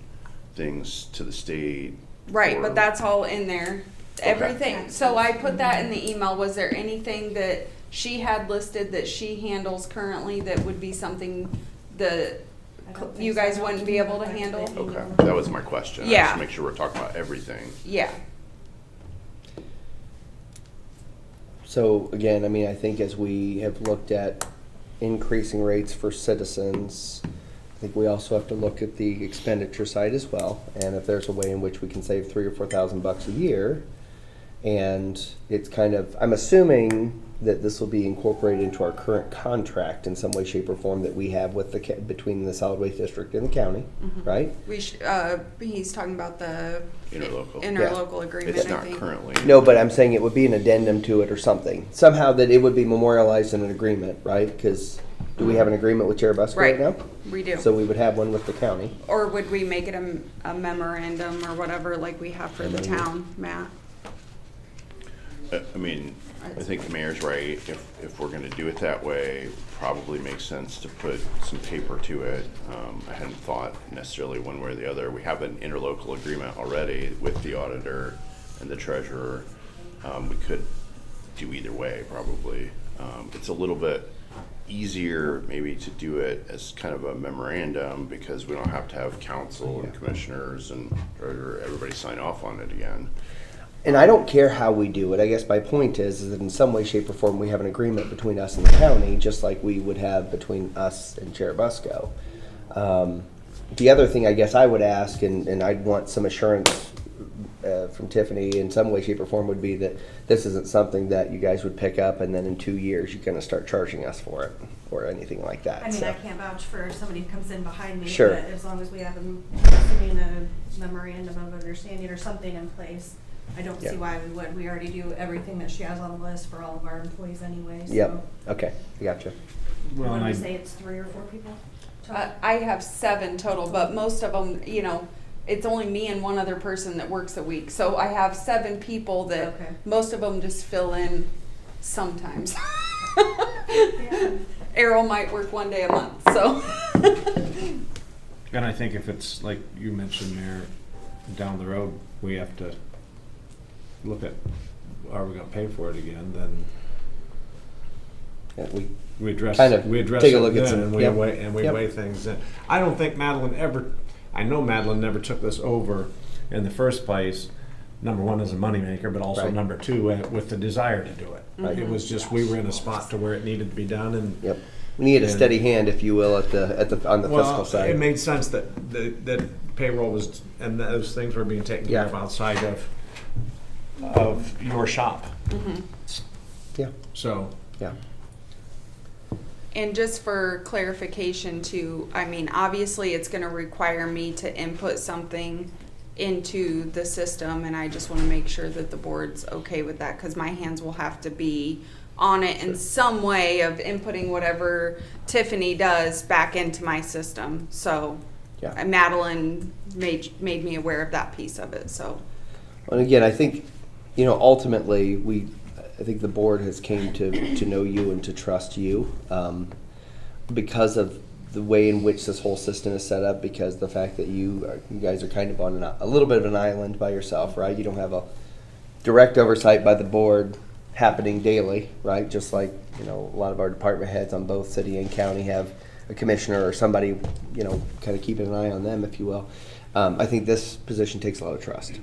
[SPEAKER 7] things to the state.
[SPEAKER 2] Right,
[SPEAKER 7] for-
[SPEAKER 2] but that's all in there.
[SPEAKER 7] Okay.
[SPEAKER 2] Everything. So I put that in the email. Was there anything that she had listed that she handles currently that would be something that
[SPEAKER 8] I don't think
[SPEAKER 2] you
[SPEAKER 8] so.
[SPEAKER 2] guys
[SPEAKER 8] I don't
[SPEAKER 2] wouldn't be
[SPEAKER 8] think
[SPEAKER 2] able to
[SPEAKER 8] I
[SPEAKER 2] handle?
[SPEAKER 8] went to the
[SPEAKER 7] Okay,
[SPEAKER 8] email.
[SPEAKER 7] that was my question. I
[SPEAKER 2] Yeah.
[SPEAKER 7] just make sure we're talking about everything.
[SPEAKER 2] Yeah.
[SPEAKER 1] So again, I mean, I think as we have looked at increasing rates for citizens, I think we also have to look at the expenditure side as well. And if there's a way in which we can save $3,000 or $4,000 a year, and it's kind of, I'm assuming that this will be incorporated into our current contract in some way, shape, or form that we have with the between the solid waste district and the county, right?
[SPEAKER 2] We he's talking about the
[SPEAKER 7] Interlocal.
[SPEAKER 2] interlocal agreement,
[SPEAKER 7] It's
[SPEAKER 2] I
[SPEAKER 7] not
[SPEAKER 2] think.
[SPEAKER 7] currently.
[SPEAKER 1] No, but I'm saying it would be an addendum to it or something. Somehow that it would be memorialized in an agreement, right? Because do we have an agreement with Churubusco right now?
[SPEAKER 2] We do.
[SPEAKER 1] So we would have one with the county.
[SPEAKER 2] Or would we make it a memorandum or whatever like we have for the
[SPEAKER 1] Memorandum.
[SPEAKER 2] town, Matt?
[SPEAKER 7] I mean, I think the mayor's right. If we're gonna do it that way, probably makes sense to put some paper to it. I hadn't thought necessarily one way or the other. We have an interlocal agreement already with the auditor and the treasurer. We could do either way, probably. It's a little bit easier maybe to do it as kind of a memorandum because we don't have to have council and commissioners and treasurer, everybody sign off on it again.
[SPEAKER 1] And I don't care how we do it. I guess my point is that in some way, shape, or form, we have an agreement between us and the county, just like we would have between us and Churubusco. The other thing I guess I would ask, and I'd want some assurance from Tiffany in some way, shape, or form, would be that this isn't something that you guys would pick up and then in 2 years you're going to start charging us for it or anything like that.
[SPEAKER 8] I mean,
[SPEAKER 1] So-
[SPEAKER 8] I can't vouch for somebody who comes in behind me,
[SPEAKER 1] Sure.
[SPEAKER 8] but as long as we have a memorandum of understanding or something in place, I don't
[SPEAKER 1] Yeah.
[SPEAKER 8] see why we would. We already do everything that she has on the list for all of our employees anyway, so.
[SPEAKER 1] Yep. Okay. I gotcha.
[SPEAKER 4] Well,
[SPEAKER 8] What
[SPEAKER 4] and
[SPEAKER 8] did we
[SPEAKER 4] I,
[SPEAKER 8] say, it's 3 or 4 people? total?
[SPEAKER 2] I have 7 total, but most of them, it's only me and one other person that works a week. So I have 7 people that
[SPEAKER 8] Okay.
[SPEAKER 2] most of them just fill in sometimes.
[SPEAKER 8] Yeah.
[SPEAKER 2] Errol might work 1 day a month, so.
[SPEAKER 4] and I think if it's like you mentioned there, down the road, we have to look at, are we gonna pay for it again, then
[SPEAKER 1] Yeah,
[SPEAKER 4] we address,
[SPEAKER 1] Kind of
[SPEAKER 4] we address
[SPEAKER 1] take a
[SPEAKER 4] it
[SPEAKER 1] look at
[SPEAKER 4] then,
[SPEAKER 1] some-
[SPEAKER 4] and we
[SPEAKER 1] yep.
[SPEAKER 4] weigh,
[SPEAKER 1] Yep.
[SPEAKER 4] weigh things in. I don't think I know Madeline never took this over in the first place, number one as a moneymaker, but also
[SPEAKER 1] Right.
[SPEAKER 4] number two, with the desire to do it.
[SPEAKER 1] Right.
[SPEAKER 4] It was just, we were in a spot to where it needed to be done, and
[SPEAKER 1] Yep. We need a
[SPEAKER 4] And-
[SPEAKER 1] steady hand, if you will, on the fiscal
[SPEAKER 4] well,
[SPEAKER 1] side.
[SPEAKER 4] it made sense that payroll was, and those things were being taken care of
[SPEAKER 1] Yeah.
[SPEAKER 4] outside of your shop.
[SPEAKER 1] Yeah.
[SPEAKER 4] So,
[SPEAKER 1] Yeah.
[SPEAKER 2] And just for clarification too, I mean, obviously it's gonna require me to input something into the system, and I just wanna make sure that the board's okay with that, cause my hands will have to be on it in some way of inputting whatever Tiffany does back into my system, so.
[SPEAKER 1] Yeah.
[SPEAKER 2] Madeline made me aware of that piece of it, so.
[SPEAKER 1] And again, I think, ultimately, I think the board has came to know you and to trust you because of the way in which this whole system is set up, because the fact that you guys are kind of on a little bit of an island by yourself, right? You don't have a direct oversight by the board happening daily, right? Just like, a lot of our department heads on both city and county have a commissioner or somebody, kind of keeping an eye on them, if you will. I think this position takes a lot of trust.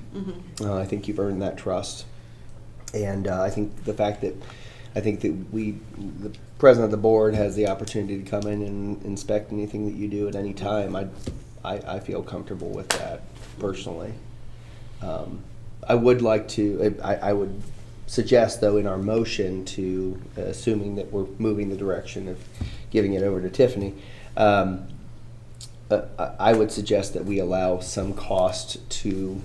[SPEAKER 1] I think you've earned that trust. And I think the fact that the president of the board has the opportunity to come in and inspect anything that you do at any time, I feel comfortable with that personally. I would like to, I would suggest though in our motion to, assuming that we're moving the direction of giving it over to Tiffany. I would suggest that we allow some cost to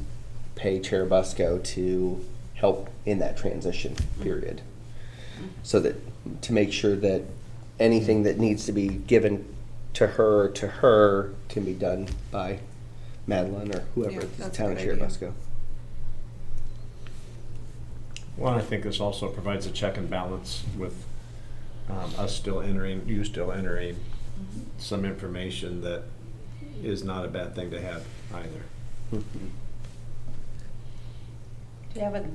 [SPEAKER 1] pay Churubusco to help in that transition period. So that, to make sure that anything that needs to be given to her can be done by Madeline or whoever
[SPEAKER 2] Yeah,
[SPEAKER 1] at the
[SPEAKER 2] that's a
[SPEAKER 1] town of
[SPEAKER 2] good idea.
[SPEAKER 1] Churubusco.
[SPEAKER 4] Well, I think this also provides a check and balance with us still entering, you still entering some information that is not a bad thing to have either.
[SPEAKER 6] Do you have a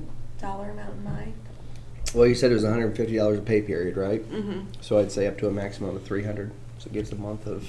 [SPEAKER 6] dollar amount in mind?
[SPEAKER 1] Well, you said it was $150 a pay period, right?
[SPEAKER 2] Mm-hmm.
[SPEAKER 1] So I'd say up to a maximum of 300. So it gives a month of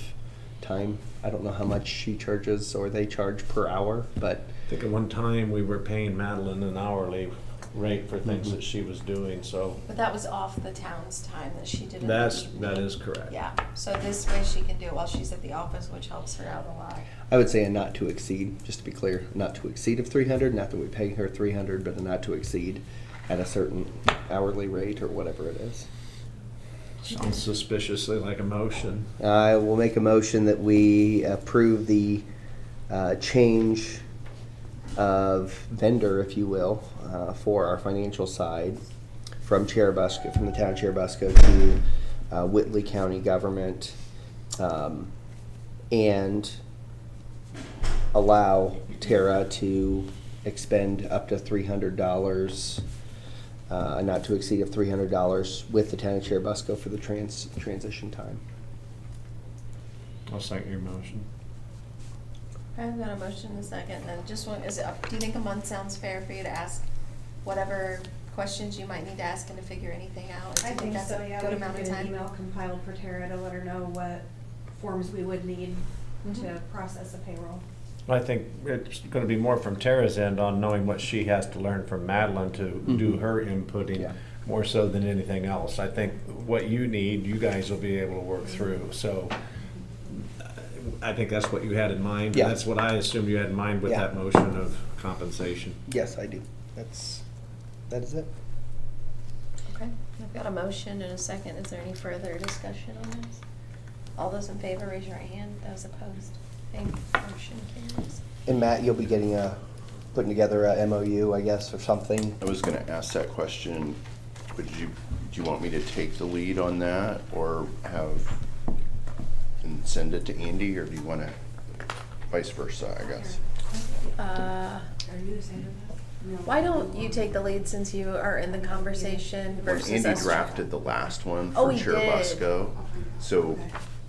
[SPEAKER 1] time. I don't know how much she charges or they charge per hour, but
[SPEAKER 4] I think at one time we were paying Madeline an hourly rate for things that she was doing, so
[SPEAKER 6] But that was off the town's time that she did it.
[SPEAKER 4] that is correct.
[SPEAKER 6] Yeah, so this way she can do it while she's at the office, which helps her out a lot.
[SPEAKER 1] I would say a not to exceed, just to be clear, a not to exceed of 300, not that we pay her 300, but a not to exceed at a certain hourly rate or whatever it is.
[SPEAKER 4] Sounds suspiciously like a motion.
[SPEAKER 1] I will make a motion that we approve the change of vendor, if you will, for our financial side from Churubusco, from the town of Churubusco to Whitley County government, and allow Tara to expend up to $300, not to exceed of $300 with the town of Churubusco for the transition time.
[SPEAKER 4] I'll second your motion.
[SPEAKER 6] I've got a motion in a second, then just one, do you think a month sounds fair for you to ask whatever questions you might need to ask and to figure anything out? Do
[SPEAKER 8] I
[SPEAKER 6] you
[SPEAKER 8] think
[SPEAKER 6] that's
[SPEAKER 8] so,
[SPEAKER 6] a
[SPEAKER 8] yeah,
[SPEAKER 6] good
[SPEAKER 8] we
[SPEAKER 6] amount
[SPEAKER 8] can
[SPEAKER 6] of
[SPEAKER 8] get an
[SPEAKER 6] time?
[SPEAKER 8] email compiled for Tara to let her know what forms we would need to process a payroll.
[SPEAKER 4] I think it's gonna be more from Tara's end on knowing what she has to learn from Madeline to do her inputting,
[SPEAKER 1] Yeah.
[SPEAKER 4] more so than anything else. I think what you need, you guys will be able to work through, so I think that's what you had in mind.
[SPEAKER 1] Yeah.
[SPEAKER 4] That's what I assumed you had in mind with
[SPEAKER 1] Yeah.
[SPEAKER 4] that motion of compensation.
[SPEAKER 1] Yes, I do. That is it.
[SPEAKER 6] Okay, I've got a motion and a second. Is there any further discussion on this? All those in favor, raise your right hand. Those opposed, thank you. Motion carries.
[SPEAKER 1] And Matt, you'll be getting putting together a MOU, I guess, or something.
[SPEAKER 7] I was gonna ask that question, do you want me to take the lead on that, or and send it to Andy, or do you wanna vice versa, I guess?
[SPEAKER 8] Are you the same with that? No.
[SPEAKER 6] Why don't you take the lead since you are in the conversation
[SPEAKER 7] Well,
[SPEAKER 6] versus
[SPEAKER 7] Andy
[SPEAKER 6] us?
[SPEAKER 7] drafted the last one
[SPEAKER 6] Oh,
[SPEAKER 7] for
[SPEAKER 6] he did.
[SPEAKER 7] Churubusco, so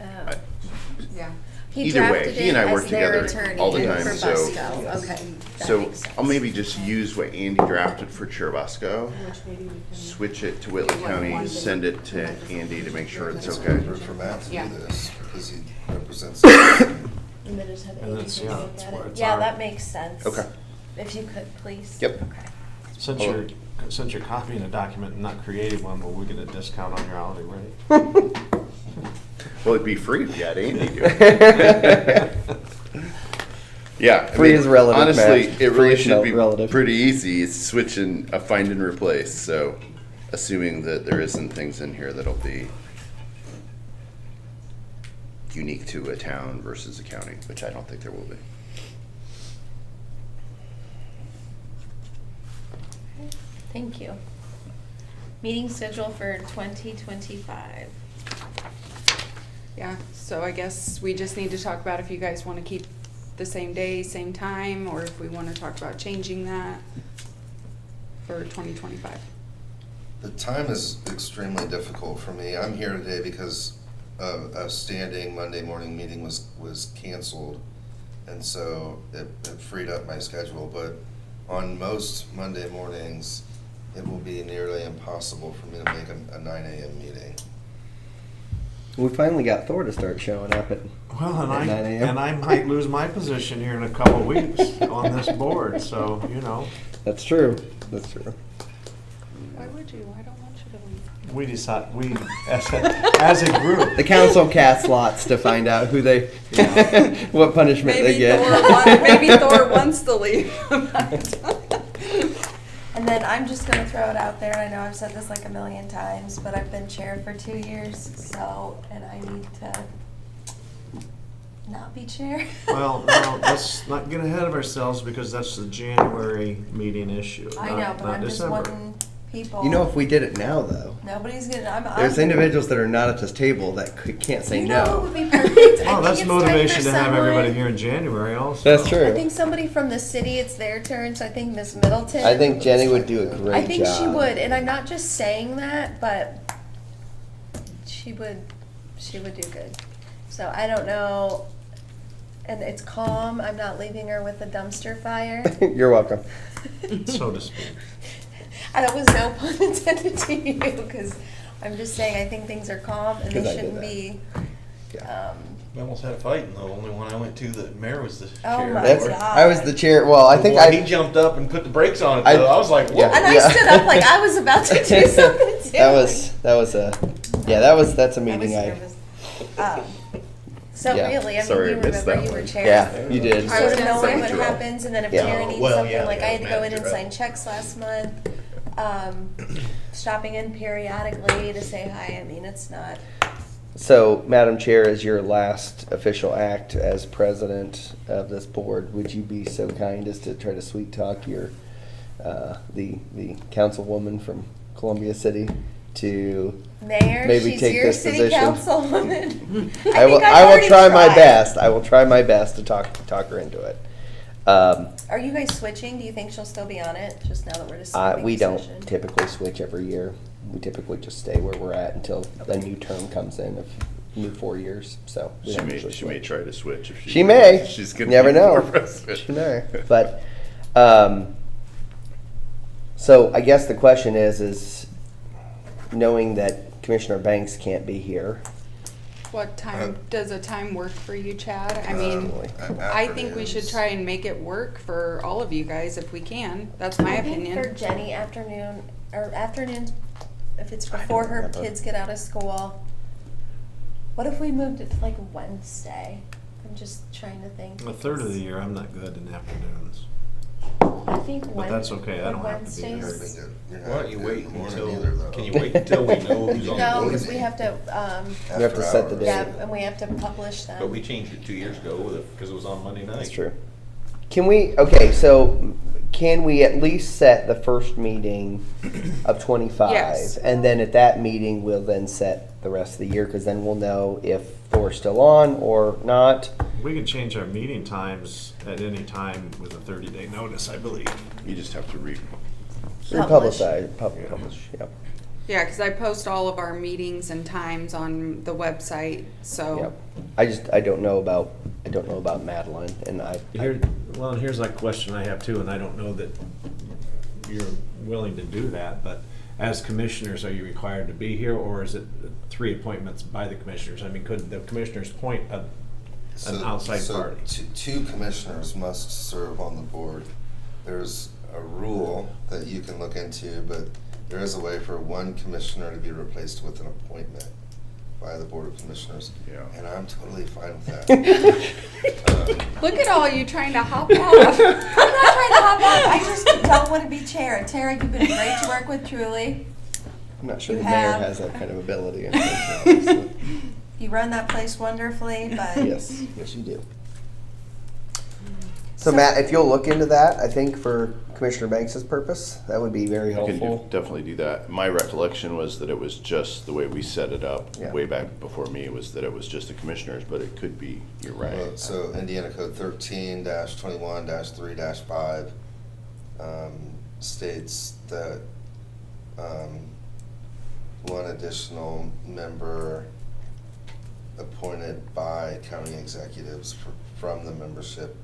[SPEAKER 6] Oh.
[SPEAKER 2] Yeah.
[SPEAKER 6] He
[SPEAKER 7] either way,
[SPEAKER 6] drafted
[SPEAKER 7] he and I
[SPEAKER 6] it
[SPEAKER 7] work
[SPEAKER 6] as their
[SPEAKER 7] together
[SPEAKER 6] attorney
[SPEAKER 7] all the
[SPEAKER 6] for
[SPEAKER 7] time, so.
[SPEAKER 6] Busco. Okay, that
[SPEAKER 7] So
[SPEAKER 6] makes sense.
[SPEAKER 7] I'll maybe just use what Andy drafted for Churubusco,
[SPEAKER 8] Which maybe we can.
[SPEAKER 7] switch it to Whitley County, send it to Andy to make sure it's
[SPEAKER 5] It's
[SPEAKER 7] okay.
[SPEAKER 5] appropriate for Matt to
[SPEAKER 2] Yeah.
[SPEAKER 5] do this, because he represents.
[SPEAKER 6] And then just have
[SPEAKER 4] And
[SPEAKER 6] Andy
[SPEAKER 4] that's-
[SPEAKER 6] take a
[SPEAKER 4] yeah,
[SPEAKER 6] look
[SPEAKER 4] that's
[SPEAKER 6] at
[SPEAKER 4] where
[SPEAKER 6] it.
[SPEAKER 4] it's
[SPEAKER 6] Yeah,
[SPEAKER 4] our-
[SPEAKER 6] that makes sense.
[SPEAKER 7] Okay.
[SPEAKER 6] If you could, please.
[SPEAKER 7] Yep.
[SPEAKER 6] Okay.
[SPEAKER 4] Since you're copying a document and not creating one, will we get a discount on your hourly rate?
[SPEAKER 7] Well, it'd be free if you had Andy do it. Yeah. I
[SPEAKER 1] Free
[SPEAKER 7] mean,
[SPEAKER 1] is relative,
[SPEAKER 7] honestly,
[SPEAKER 1] Matt.
[SPEAKER 7] it
[SPEAKER 1] Free
[SPEAKER 7] really
[SPEAKER 1] is
[SPEAKER 7] should be
[SPEAKER 1] relative.
[SPEAKER 7] pretty easy. It's switching a find and replace, so assuming that there isn't things in here that'll be unique to a town versus a county, which I don't think there will be.
[SPEAKER 6] Thank you. Meeting schedule for 2025.
[SPEAKER 2] Yeah, so I guess we just need to talk about if you guys want to keep the same day, same time, or if we want to talk about changing that for 2025.
[SPEAKER 5] The time is extremely difficult for me. I'm here today because a standing Monday morning meeting was canceled. And so it freed up my schedule, but on most Monday mornings, it will be nearly impossible for me to make a 9 a.m. meeting.
[SPEAKER 1] We finally got Thor to start showing up at
[SPEAKER 4] Well,
[SPEAKER 1] at 9 a.m.
[SPEAKER 4] and I might lose my position here in a couple of weeks on this board, so, you know,
[SPEAKER 1] That's true. That's true.
[SPEAKER 2] Why would you? I don't want you to leave.
[SPEAKER 4] we decide, as a group.
[SPEAKER 1] The council casts lots to find out who they, what punishment they
[SPEAKER 2] Maybe
[SPEAKER 1] get.
[SPEAKER 2] Thor wants to leave.
[SPEAKER 6] And And then I'm just gonna throw it out there, I know I've said this like a million times, but I've been chair for 2 years, so, and I need to not be chair.
[SPEAKER 4] Well, no, let's not get ahead of ourselves because that's the January meeting issue,
[SPEAKER 6] I know,
[SPEAKER 4] not
[SPEAKER 6] but I'm just
[SPEAKER 4] December.
[SPEAKER 6] wanting people.
[SPEAKER 1] You know, if we did it now, though,
[SPEAKER 6] Nobody's gonna,
[SPEAKER 1] there's individuals that are not at this table that can't say
[SPEAKER 6] You know who
[SPEAKER 1] no.
[SPEAKER 6] would be perfect?
[SPEAKER 4] Well, that's motivation to have everybody here
[SPEAKER 6] here.
[SPEAKER 4] in January also.
[SPEAKER 1] That's
[SPEAKER 6] I
[SPEAKER 1] true.
[SPEAKER 6] think somebody from the city, it's their turn, so I think Miss Middleton.
[SPEAKER 1] I think Jenny would do a great job.
[SPEAKER 6] I think she would, and I'm not just saying that, but she would do good. So I don't know, and it's calm, I'm not leaving her with a dumpster fire.
[SPEAKER 1] You're welcome.
[SPEAKER 4] So to speak.
[SPEAKER 6] That was no pun intended to you, because I'm just saying, I think things are calm and
[SPEAKER 1] 'Cause
[SPEAKER 6] they
[SPEAKER 1] I did
[SPEAKER 6] shouldn't
[SPEAKER 1] that.
[SPEAKER 6] be,
[SPEAKER 1] Yeah.
[SPEAKER 3] We almost had a fight, and the only one I went to, the mayor was the
[SPEAKER 6] Oh
[SPEAKER 3] chair.
[SPEAKER 6] my
[SPEAKER 1] That's,
[SPEAKER 6] God.
[SPEAKER 1] I was the chair. Well, I think
[SPEAKER 3] Boy, he
[SPEAKER 1] I.
[SPEAKER 3] jumped up and put the brakes on it.
[SPEAKER 1] I-
[SPEAKER 3] Though. I was like,
[SPEAKER 1] Yeah.
[SPEAKER 3] "What?"
[SPEAKER 6] and I stood up like I was about to do something too.
[SPEAKER 1] That's a
[SPEAKER 6] I
[SPEAKER 1] meeting
[SPEAKER 6] was
[SPEAKER 1] I.
[SPEAKER 6] nervous. So
[SPEAKER 1] Yeah.
[SPEAKER 6] really, I mean,
[SPEAKER 7] Sorry,
[SPEAKER 6] you
[SPEAKER 7] I missed
[SPEAKER 6] remember
[SPEAKER 7] that
[SPEAKER 6] you were
[SPEAKER 7] one.
[SPEAKER 6] chair.
[SPEAKER 1] Yeah, you did.
[SPEAKER 2] I was
[SPEAKER 6] Sort of
[SPEAKER 2] gonna
[SPEAKER 6] knowing
[SPEAKER 2] say-
[SPEAKER 6] what
[SPEAKER 7] Manager.
[SPEAKER 6] happens, and then if
[SPEAKER 1] Yeah.
[SPEAKER 6] Terry needs
[SPEAKER 3] Well,
[SPEAKER 6] something,
[SPEAKER 3] yeah,
[SPEAKER 6] like I had to go in and
[SPEAKER 3] manager,
[SPEAKER 6] sign
[SPEAKER 3] right.
[SPEAKER 6] checks last month. Stopping in periodically to say hi, I mean, it's not,
[SPEAKER 1] So, Madam Chair, as your last official act as president of this board, would you be so kind as to try to sweet talk your the councilwoman from Columbia City to
[SPEAKER 6] Mayor,
[SPEAKER 1] maybe
[SPEAKER 6] she's
[SPEAKER 1] take
[SPEAKER 6] your
[SPEAKER 1] this
[SPEAKER 6] city
[SPEAKER 1] position?
[SPEAKER 6] councilwoman.
[SPEAKER 1] I will.
[SPEAKER 6] think I've
[SPEAKER 1] I will
[SPEAKER 6] already
[SPEAKER 1] try my
[SPEAKER 6] tried.
[SPEAKER 1] best. I will try my best to talk her into it.
[SPEAKER 6] Are you guys switching? Do you think she'll still be on it, just now that we're just skipping
[SPEAKER 1] We
[SPEAKER 6] the
[SPEAKER 1] don't
[SPEAKER 6] session?
[SPEAKER 1] typically switch every year. We typically just stay where we're at until a new term comes in of new 4 years. So we
[SPEAKER 7] She
[SPEAKER 1] don't
[SPEAKER 7] may,
[SPEAKER 1] usually
[SPEAKER 7] she may
[SPEAKER 1] switch.
[SPEAKER 7] try to switch if
[SPEAKER 1] She may.
[SPEAKER 7] She's gonna
[SPEAKER 1] Never
[SPEAKER 7] be
[SPEAKER 1] know.
[SPEAKER 7] more president.
[SPEAKER 1] She may. But so I guess the question is knowing that Commissioner Banks can't be here.
[SPEAKER 2] What time, does a time work for you, Chad? I mean, I think we should
[SPEAKER 5] afternoons.
[SPEAKER 2] try and make it work for all of you guys if we can. That's my
[SPEAKER 6] I think for
[SPEAKER 2] opinion.
[SPEAKER 6] Jenny, afternoons, if it's
[SPEAKER 1] I don't
[SPEAKER 6] before her
[SPEAKER 1] remember.
[SPEAKER 6] kids get out of school. What if we moved it to like Wednesday? I'm just trying to think.
[SPEAKER 4] A third of the year, I'm not good in afternoons.
[SPEAKER 6] I think
[SPEAKER 4] But that's okay, I don't have to be there.
[SPEAKER 6] Wednesdays.
[SPEAKER 5] You're
[SPEAKER 3] Why
[SPEAKER 5] not
[SPEAKER 3] don't you
[SPEAKER 5] good
[SPEAKER 3] wait
[SPEAKER 5] in the morning
[SPEAKER 3] until?
[SPEAKER 5] either, though.
[SPEAKER 3] Can you wait until we know who's on the
[SPEAKER 6] No,
[SPEAKER 3] board?
[SPEAKER 6] because we have to,
[SPEAKER 1] We have to set the
[SPEAKER 5] After
[SPEAKER 1] date.
[SPEAKER 6] yeah, and we have to publish them.
[SPEAKER 3] But we changed it 2 years ago because it was on Monday night.
[SPEAKER 1] That's true. Can we? Okay, so can we at least set the first meeting of 25,
[SPEAKER 2] Yes.
[SPEAKER 1] and then at that meeting we'll then set the rest of the year because then we'll know if Thor's still on or not.
[SPEAKER 4] We can change our meeting times at any time with a 30-day notice, I believe.
[SPEAKER 7] You just have to read.
[SPEAKER 6] Publish.
[SPEAKER 1] Publish. Yep.
[SPEAKER 2] Yeah, because I post all of our meetings and times on the website, so.
[SPEAKER 1] Yep. I don't know about Madeline, and
[SPEAKER 4] And here's a question I have too, and I don't know that you're willing to do that, but as commissioners, are you required to be here, or is it 3 appointments by the commissioners? I mean, could the commissioners appoint an outside party?
[SPEAKER 5] Two commissioners must serve on the board. There's a rule that you can look into, but there is a way for one commissioner to be replaced with an appointment by the Board of Commissioners.
[SPEAKER 7] Yeah.
[SPEAKER 5] And I'm totally fine with that.
[SPEAKER 2] Look at all you trying to hop off.
[SPEAKER 6] I'm not trying to hop on, I just don't want to be chair. And Tara, you've been great to work with, truly.
[SPEAKER 1] I'm not sure
[SPEAKER 6] You
[SPEAKER 1] the mayor
[SPEAKER 6] have-
[SPEAKER 1] has that kind of ability. Unfortunately,
[SPEAKER 6] You run that place wonderfully, but.
[SPEAKER 1] so. Yes, you do. So Matt, if you'll look into that, I think for Commissioner Banks's purpose, that would be very
[SPEAKER 7] I can
[SPEAKER 1] helpful.
[SPEAKER 7] definitely do that. My recollection was that it was just the way we set it up
[SPEAKER 1] Yeah.
[SPEAKER 7] way back before me was that it was just the commissioners, but it could be, you're right.
[SPEAKER 5] So Indiana Code 13-21-3-5 states that one additional member appointed by county executives from the membership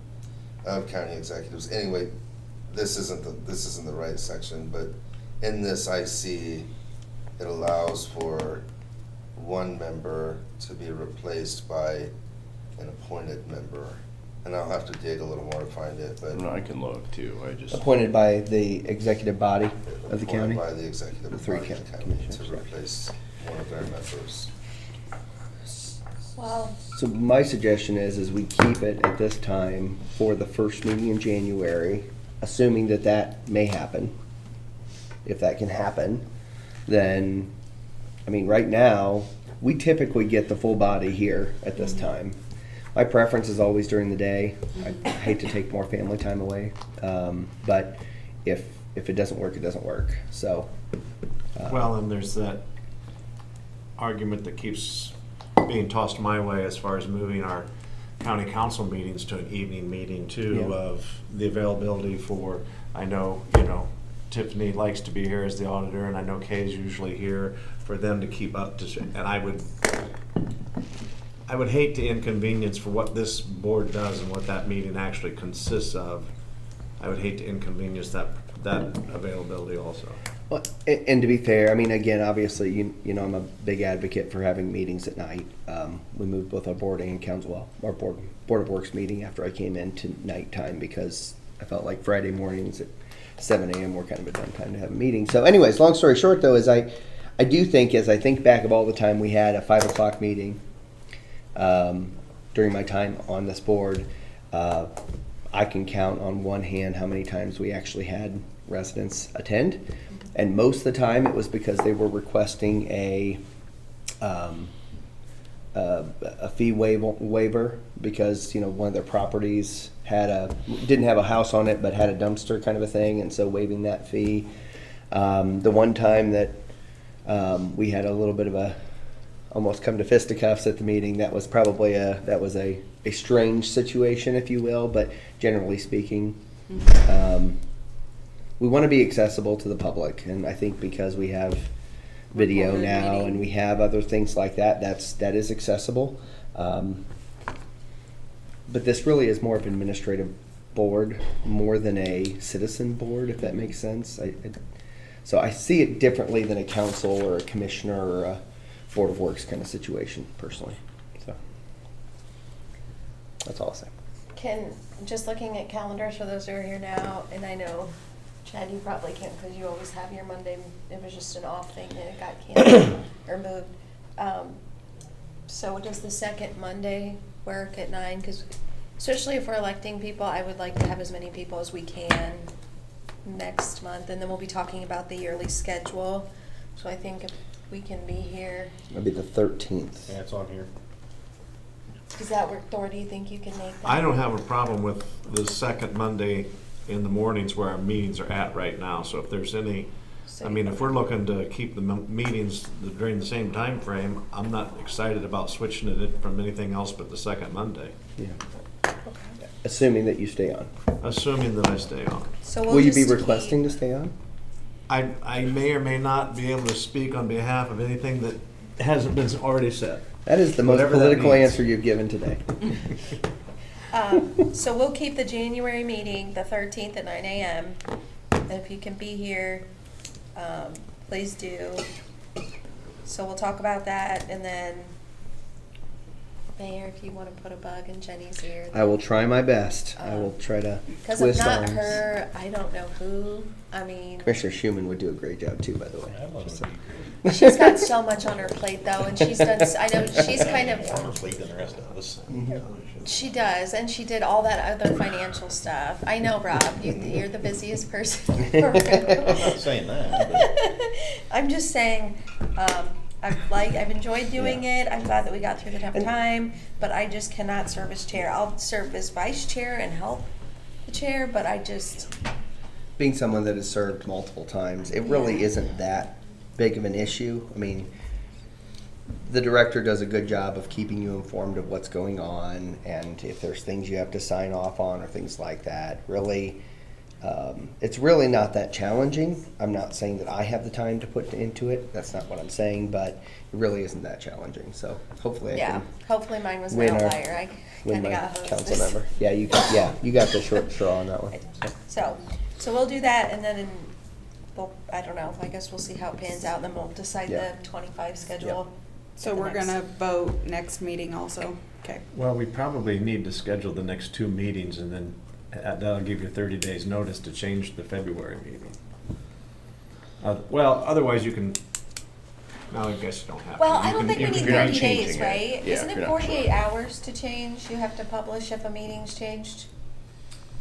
[SPEAKER 5] of county executives. Anyway, this isn't the right section, but in this I see it allows for one member to be replaced by an appointed member. And I'll have to dig a little more to find it, but
[SPEAKER 7] No, I can look too, I just.
[SPEAKER 1] Appointed by the executive body of the county.
[SPEAKER 5] appointed by the executive
[SPEAKER 1] The three
[SPEAKER 5] body of the
[SPEAKER 1] county
[SPEAKER 5] county
[SPEAKER 1] commissioners.
[SPEAKER 5] to replace one of their members.
[SPEAKER 6] Well,
[SPEAKER 1] So my suggestion is we keep it at this time for the first meeting in January, assuming that may happen. if that can happen, then, I mean, right now, we typically get the full body here at this time. My preference is always during the day. I hate to take more family time away, but if it doesn't work, it doesn't work. So,
[SPEAKER 4] Well, and there's that argument that keeps being tossed my way as far as moving our county council meetings to an evening meeting too,
[SPEAKER 1] Yeah.
[SPEAKER 4] of the availability for, I know, Tiffany likes to be here as the auditor, and I know Kay's usually here, for them to keep up to, and I would hate to inconvenience for what this board does and what that meeting actually consists of. I would hate to inconvenience that availability also.
[SPEAKER 1] well, and to be fair, I mean, again, obviously, you know, I'm a big advocate for having meetings at night. We moved both our board and council, our board of works meeting after I came in to nighttime because I felt like Friday mornings at 7 a.m. were kind of a dumb time to have a meeting. So anyways, long story short though, is I do think, as I think back of all the time we had a 5 o'clock meeting during my time on this board, I can count on one hand how many times we actually had residents attend. And most of the time it was because they were requesting a fee waiver because, you know, one of their properties didn't have a house on it but had a dumpster kind of a thing, and so waiving that fee. The one time that we had a little bit of a almost come to fisticuffs at the meeting, that was probably a strange situation, if you will, but generally speaking, we want to be accessible to the public, and I think because we have video
[SPEAKER 2] Recorded
[SPEAKER 1] now
[SPEAKER 2] meeting.
[SPEAKER 1] and we have other things like that, that is accessible. But this really is more of an administrative board more than a citizen board, if that makes sense. So I see it differently than a council or a commissioner or a board of works kind of situation personally. So that's all I'll say.
[SPEAKER 6] Just looking at calendars for those who are here now, and I know, Chad, you probably can't because you always have your Monday, it was just an off thing and it got canceled or moved. So does the second Monday work at 9? Because especially if we're electing people, I would like to have as many people as we can next month, and then we'll be talking about the yearly schedule. So I think if we can be here.
[SPEAKER 1] It'll be the 13th.
[SPEAKER 3] Yeah, it's on here.
[SPEAKER 6] Does that work, Thor? Do you think you can make that?
[SPEAKER 4] I don't have a problem with the second Monday in the mornings where our meetings are at right now. So if there's any, I mean, if we're looking to keep the meetings during the same time frame, I'm not excited about switching it from anything else but the second Monday,
[SPEAKER 1] Yeah. Assuming that you stay on.
[SPEAKER 4] assuming that I stay on.
[SPEAKER 6] So we'll
[SPEAKER 1] Will you be
[SPEAKER 6] just
[SPEAKER 1] requesting
[SPEAKER 6] keep-
[SPEAKER 1] to stay on?
[SPEAKER 4] I may or may not be able to speak on behalf of anything that hasn't been already said.
[SPEAKER 1] That is the most
[SPEAKER 4] Whatever that
[SPEAKER 1] political
[SPEAKER 4] means.
[SPEAKER 1] answer you've given today.
[SPEAKER 6] So we'll keep the January meeting, the 13th at 9 a.m. And if you can be here, please do. So we'll talk about that, and then Mayor, if you want to put a bug in Jenny's ear.
[SPEAKER 1] I will try my best. I will try to
[SPEAKER 6] Because if
[SPEAKER 1] twist
[SPEAKER 6] not
[SPEAKER 1] arms.
[SPEAKER 6] her, I don't know who. I mean,
[SPEAKER 1] Commissioner Schumann would do a great job too, by the way.
[SPEAKER 3] That one would
[SPEAKER 1] So-
[SPEAKER 3] be great.
[SPEAKER 6] she's got so much on her plate though, and she's done, I know she's kind
[SPEAKER 3] More
[SPEAKER 6] of,
[SPEAKER 3] plate than the rest of us.
[SPEAKER 6] she does, and she did all that other financial stuff. I know, Rob, you're the busiest person in the
[SPEAKER 3] I'm
[SPEAKER 6] room.
[SPEAKER 3] not saying that, but
[SPEAKER 6] I'm just saying, I've enjoyed doing it. I'm glad that we got through the tough time, but I just cannot serve as chair. I'll serve as vice chair and help the chair, but I just,
[SPEAKER 1] Being someone that has served multiple times, it really isn't that big of an issue. I mean, the director does a good job of keeping you informed of what's going on, and if there's things you have to sign off on or things like that. Really, it's really not that challenging. I'm not saying that I have the time to put into it. That's not what I'm saying, but it really isn't that challenging. So hopefully I
[SPEAKER 6] yeah,
[SPEAKER 1] can
[SPEAKER 6] hopefully mine was an
[SPEAKER 1] win our-
[SPEAKER 6] outlier. I
[SPEAKER 1] win
[SPEAKER 6] kinda
[SPEAKER 1] my
[SPEAKER 6] got hosed.
[SPEAKER 1] council member. Yeah, you got the short straw on that one.
[SPEAKER 6] So we'll do that, and then I don't know, I guess we'll see how it pans out, and then we'll decide
[SPEAKER 1] Yeah.
[SPEAKER 6] the 25 schedule.
[SPEAKER 2] So
[SPEAKER 6] at the
[SPEAKER 2] we're
[SPEAKER 6] next-
[SPEAKER 2] gonna vote next meeting also? Okay.
[SPEAKER 4] Well, we probably need to schedule the next 2 meetings, and then that'll give you 30 days' notice to change the February meeting. Well, otherwise you can, no, I guess you don't have to.
[SPEAKER 6] Well,
[SPEAKER 4] You
[SPEAKER 6] I don't
[SPEAKER 4] can-
[SPEAKER 6] think we
[SPEAKER 4] you
[SPEAKER 6] need
[SPEAKER 4] can-
[SPEAKER 7] you're not
[SPEAKER 6] 30
[SPEAKER 7] changing
[SPEAKER 6] days,
[SPEAKER 7] it.
[SPEAKER 6] right?
[SPEAKER 7] Yeah,
[SPEAKER 6] Isn't
[SPEAKER 7] you're
[SPEAKER 6] it
[SPEAKER 7] not
[SPEAKER 6] 48
[SPEAKER 7] changing it.
[SPEAKER 6] hours to change? You have to publish if a meeting's changed?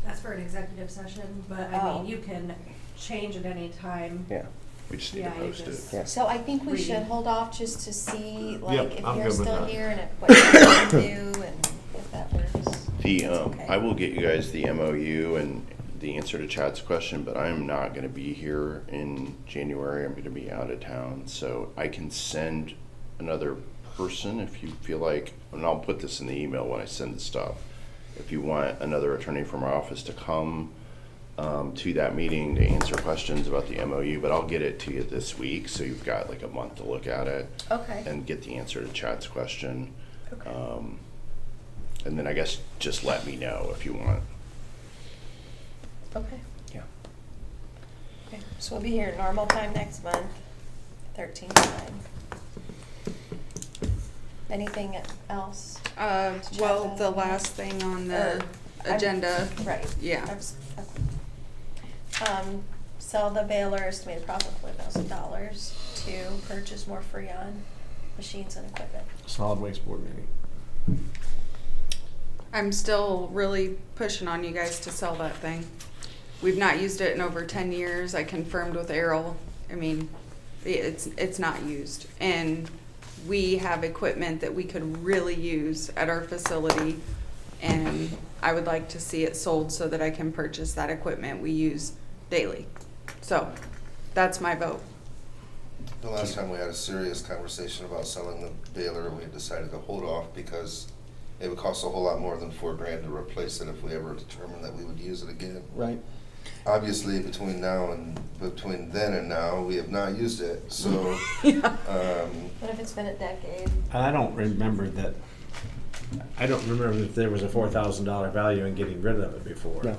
[SPEAKER 8] That's for an executive session, but
[SPEAKER 6] Oh.
[SPEAKER 8] I mean, you can change at any time.
[SPEAKER 1] Yeah.
[SPEAKER 7] We just need
[SPEAKER 8] Yeah,
[SPEAKER 7] to
[SPEAKER 8] you
[SPEAKER 7] post it.
[SPEAKER 8] just-
[SPEAKER 1] Yeah.
[SPEAKER 6] So I think we should
[SPEAKER 8] Reading.
[SPEAKER 6] hold off just to see, like,
[SPEAKER 4] Yep,
[SPEAKER 6] if
[SPEAKER 4] I'm
[SPEAKER 6] you're
[SPEAKER 4] good with
[SPEAKER 6] still
[SPEAKER 4] that.
[SPEAKER 6] here and if what you want to do and if that works.
[SPEAKER 7] The,
[SPEAKER 6] That's okay.
[SPEAKER 7] I will get you guys the MOU and the answer to Chad's question, but I'm not gonna be here in January. I'm gonna be out of town, so I can send another person if you feel like, and I'll put this in the email when I send the stuff. If you want another attorney from our office to come to that meeting to answer questions about the MOU, but I'll get it to you this week, so you've got like a month to look at it
[SPEAKER 6] Okay.
[SPEAKER 7] and get the answer to Chad's question.
[SPEAKER 6] Okay.
[SPEAKER 7] And then I guess just let me know if you want.
[SPEAKER 6] Okay.
[SPEAKER 1] Yeah.
[SPEAKER 6] Okay, so we'll be here normal time next month, 13/9. Anything else?
[SPEAKER 2] Well, the last thing on the agenda,
[SPEAKER 6] Right.
[SPEAKER 2] yeah.
[SPEAKER 6] Sell the baler, estimated profit $4,000 to purchase more Freon machines and equipment.
[SPEAKER 4] Solid waste board meeting.
[SPEAKER 2] I'm still really pushing on you guys to sell that thing. We've not used it in over 10 years. I confirmed with Errol. I mean, it's not used. And we have equipment that we could really use at our facility. And I would like to see it sold so that I can purchase that equipment we use daily. So that's my vote.
[SPEAKER 5] The last time we had a serious conversation about selling the baler, we had decided to hold off because it would cost a whole lot more than $4,000 to replace it if we ever determined that we would use it again.
[SPEAKER 1] Right.
[SPEAKER 5] Obviously, between then and now, we have not used it, so,
[SPEAKER 6] What if it's been a decade?
[SPEAKER 4] I don't remember that, I don't remember if there was a $4,000 value in getting rid of it before.
[SPEAKER 1] No,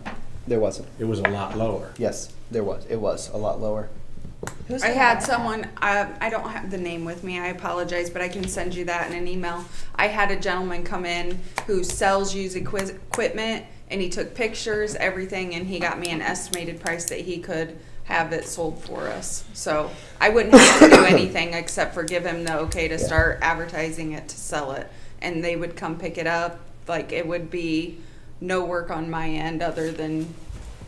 [SPEAKER 1] there wasn't.
[SPEAKER 4] It was a lot lower.
[SPEAKER 1] Yes, there was. It was a lot lower.
[SPEAKER 6] Who's
[SPEAKER 2] I
[SPEAKER 6] gonna
[SPEAKER 2] had
[SPEAKER 6] buy that?
[SPEAKER 2] someone, I don't have the name with me, I apologize, but I can send you that in an email. I had a gentleman come in who sells used equipment, and he took pictures, everything, and he got me an estimated price that he could have it sold for us. So I wouldn't have to do anything except for give him the okay to
[SPEAKER 1] Yeah.
[SPEAKER 2] start advertising it to sell it. And they would come pick it up, like it would be no work on my end other than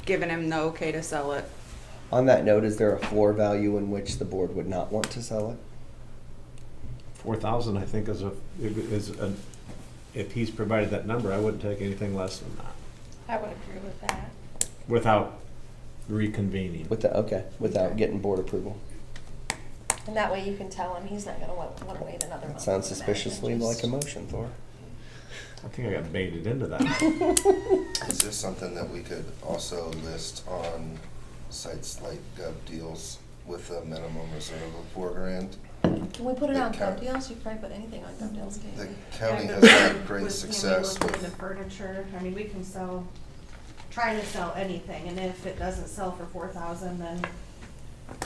[SPEAKER 2] giving him the okay to sell it.
[SPEAKER 1] On that note, is there a floor value in which the board would not want to sell it?
[SPEAKER 4] 4,000, I think, if he's provided that number, I wouldn't take anything less than that,
[SPEAKER 6] I would agree with that.
[SPEAKER 4] without reconvening.
[SPEAKER 1] Without getting board approval.
[SPEAKER 6] And that way you can tell him he's not gonna want to wait another month.
[SPEAKER 1] That sounds
[SPEAKER 6] for that.
[SPEAKER 1] suspiciously
[SPEAKER 6] Just-
[SPEAKER 1] like a motion, Thor.
[SPEAKER 4] I think I got baited into that.
[SPEAKER 5] is this something that we could also list on sites like GovDeals with a minimum reserve of $4,000?
[SPEAKER 6] Can we put it
[SPEAKER 5] The
[SPEAKER 6] on
[SPEAKER 5] count-
[SPEAKER 6] GovDeals? You can probably put anything on GovDeals, can't
[SPEAKER 5] The
[SPEAKER 6] you?
[SPEAKER 5] county
[SPEAKER 8] Yeah,
[SPEAKER 5] has
[SPEAKER 8] but
[SPEAKER 5] had great
[SPEAKER 8] with
[SPEAKER 5] success
[SPEAKER 8] Tammy looking
[SPEAKER 5] with,
[SPEAKER 8] into furniture, I mean, we can try to sell anything, and if it doesn't sell for 4,000, then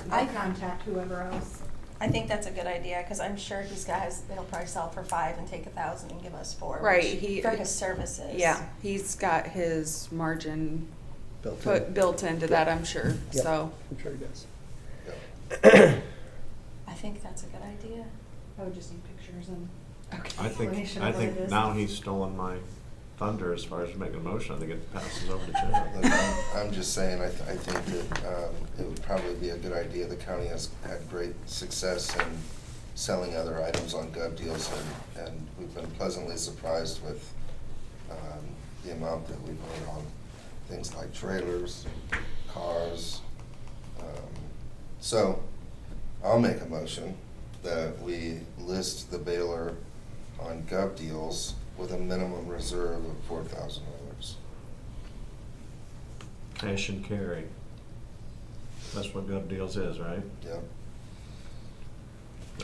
[SPEAKER 6] I-
[SPEAKER 8] I'll contact whoever else.
[SPEAKER 6] I think that's a good idea, cause I'm sure he'll probably sell for 5 and take 1,000 and give us 4.
[SPEAKER 2] Right,
[SPEAKER 6] which- for his services.
[SPEAKER 2] Yeah, he's got his margin
[SPEAKER 1] Built in.
[SPEAKER 2] built into that, I'm sure,
[SPEAKER 1] Yep.
[SPEAKER 2] so.
[SPEAKER 1] I'm sure he does.
[SPEAKER 6] I think that's a good idea.
[SPEAKER 8] I would just need pictures and.
[SPEAKER 4] I
[SPEAKER 8] Explanation
[SPEAKER 4] think
[SPEAKER 8] of what it is.
[SPEAKER 4] now he's stolen my thunder as far as making a motion. I think it passes over to
[SPEAKER 5] look,
[SPEAKER 4] Chad.
[SPEAKER 5] I'm just saying, I think that it would probably be a good idea. The county has had great success in selling other items on GovDeals, and we've been pleasantly surprised with the amount that we've made on things like trailers, cars. So I'll make a motion that we list the baler on GovDeals with a minimum reserve of $4,000.
[SPEAKER 4] Cash and carry. That's what GovDeals is, right?
[SPEAKER 5] Yep,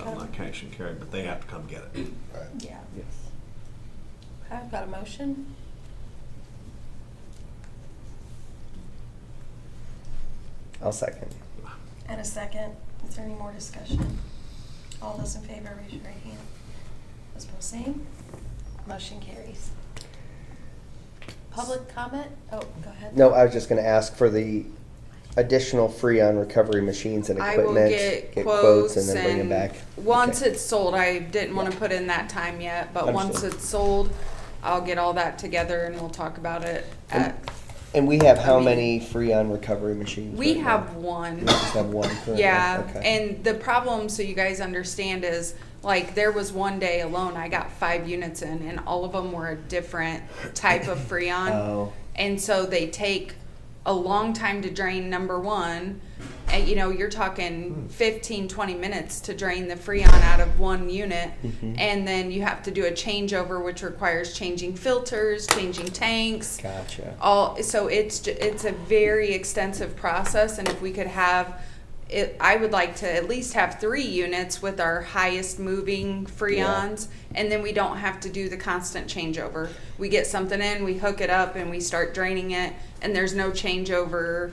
[SPEAKER 4] Well, not cash and carry, but they have to come get it.
[SPEAKER 5] right.
[SPEAKER 6] Yeah.
[SPEAKER 1] Yes.
[SPEAKER 6] Okay, I've got a motion.
[SPEAKER 1] I'll second.
[SPEAKER 6] And a second. Is there any more discussion? All those in favor, raise your right hand. Those opposed, same. Motion carries. Public comment? Oh, go ahead.
[SPEAKER 1] No, I was just gonna ask for the additional Freon recovery machines and
[SPEAKER 2] I will
[SPEAKER 1] equipment.
[SPEAKER 2] get quotes
[SPEAKER 1] and then bring them back.
[SPEAKER 2] once
[SPEAKER 1] Okay.
[SPEAKER 2] it's sold, I didn't wanna
[SPEAKER 1] Yeah.
[SPEAKER 2] put in that time yet, but once
[SPEAKER 1] Understood.
[SPEAKER 2] it's sold, I'll get all that together and we'll talk about it at
[SPEAKER 1] And we have how
[SPEAKER 2] I mean-
[SPEAKER 1] many Freon recovery machines?
[SPEAKER 2] We
[SPEAKER 1] right now?
[SPEAKER 2] have one.
[SPEAKER 1] We just have one currently?
[SPEAKER 2] Yeah,
[SPEAKER 1] Okay.
[SPEAKER 2] and the problem, so you guys understand, is like there was one day alone I got 5 units in, and all of them were a different type of Freon.
[SPEAKER 1] Oh.
[SPEAKER 2] And so they take a long time to drain, number one. And you know, you're talking 15, 20 minutes to drain the Freon out of one unit.
[SPEAKER 1] Mhm.
[SPEAKER 2] And then you have to do a changeover, which requires changing filters, changing tanks.
[SPEAKER 1] Gotcha.
[SPEAKER 2] So it's a very extensive process, and if we could have it, I would like to at least have 3 units with our highest moving Freons, and then we don't have to do the constant changeover. We get something in, we hook it up, and we start draining it, and there's no changeover.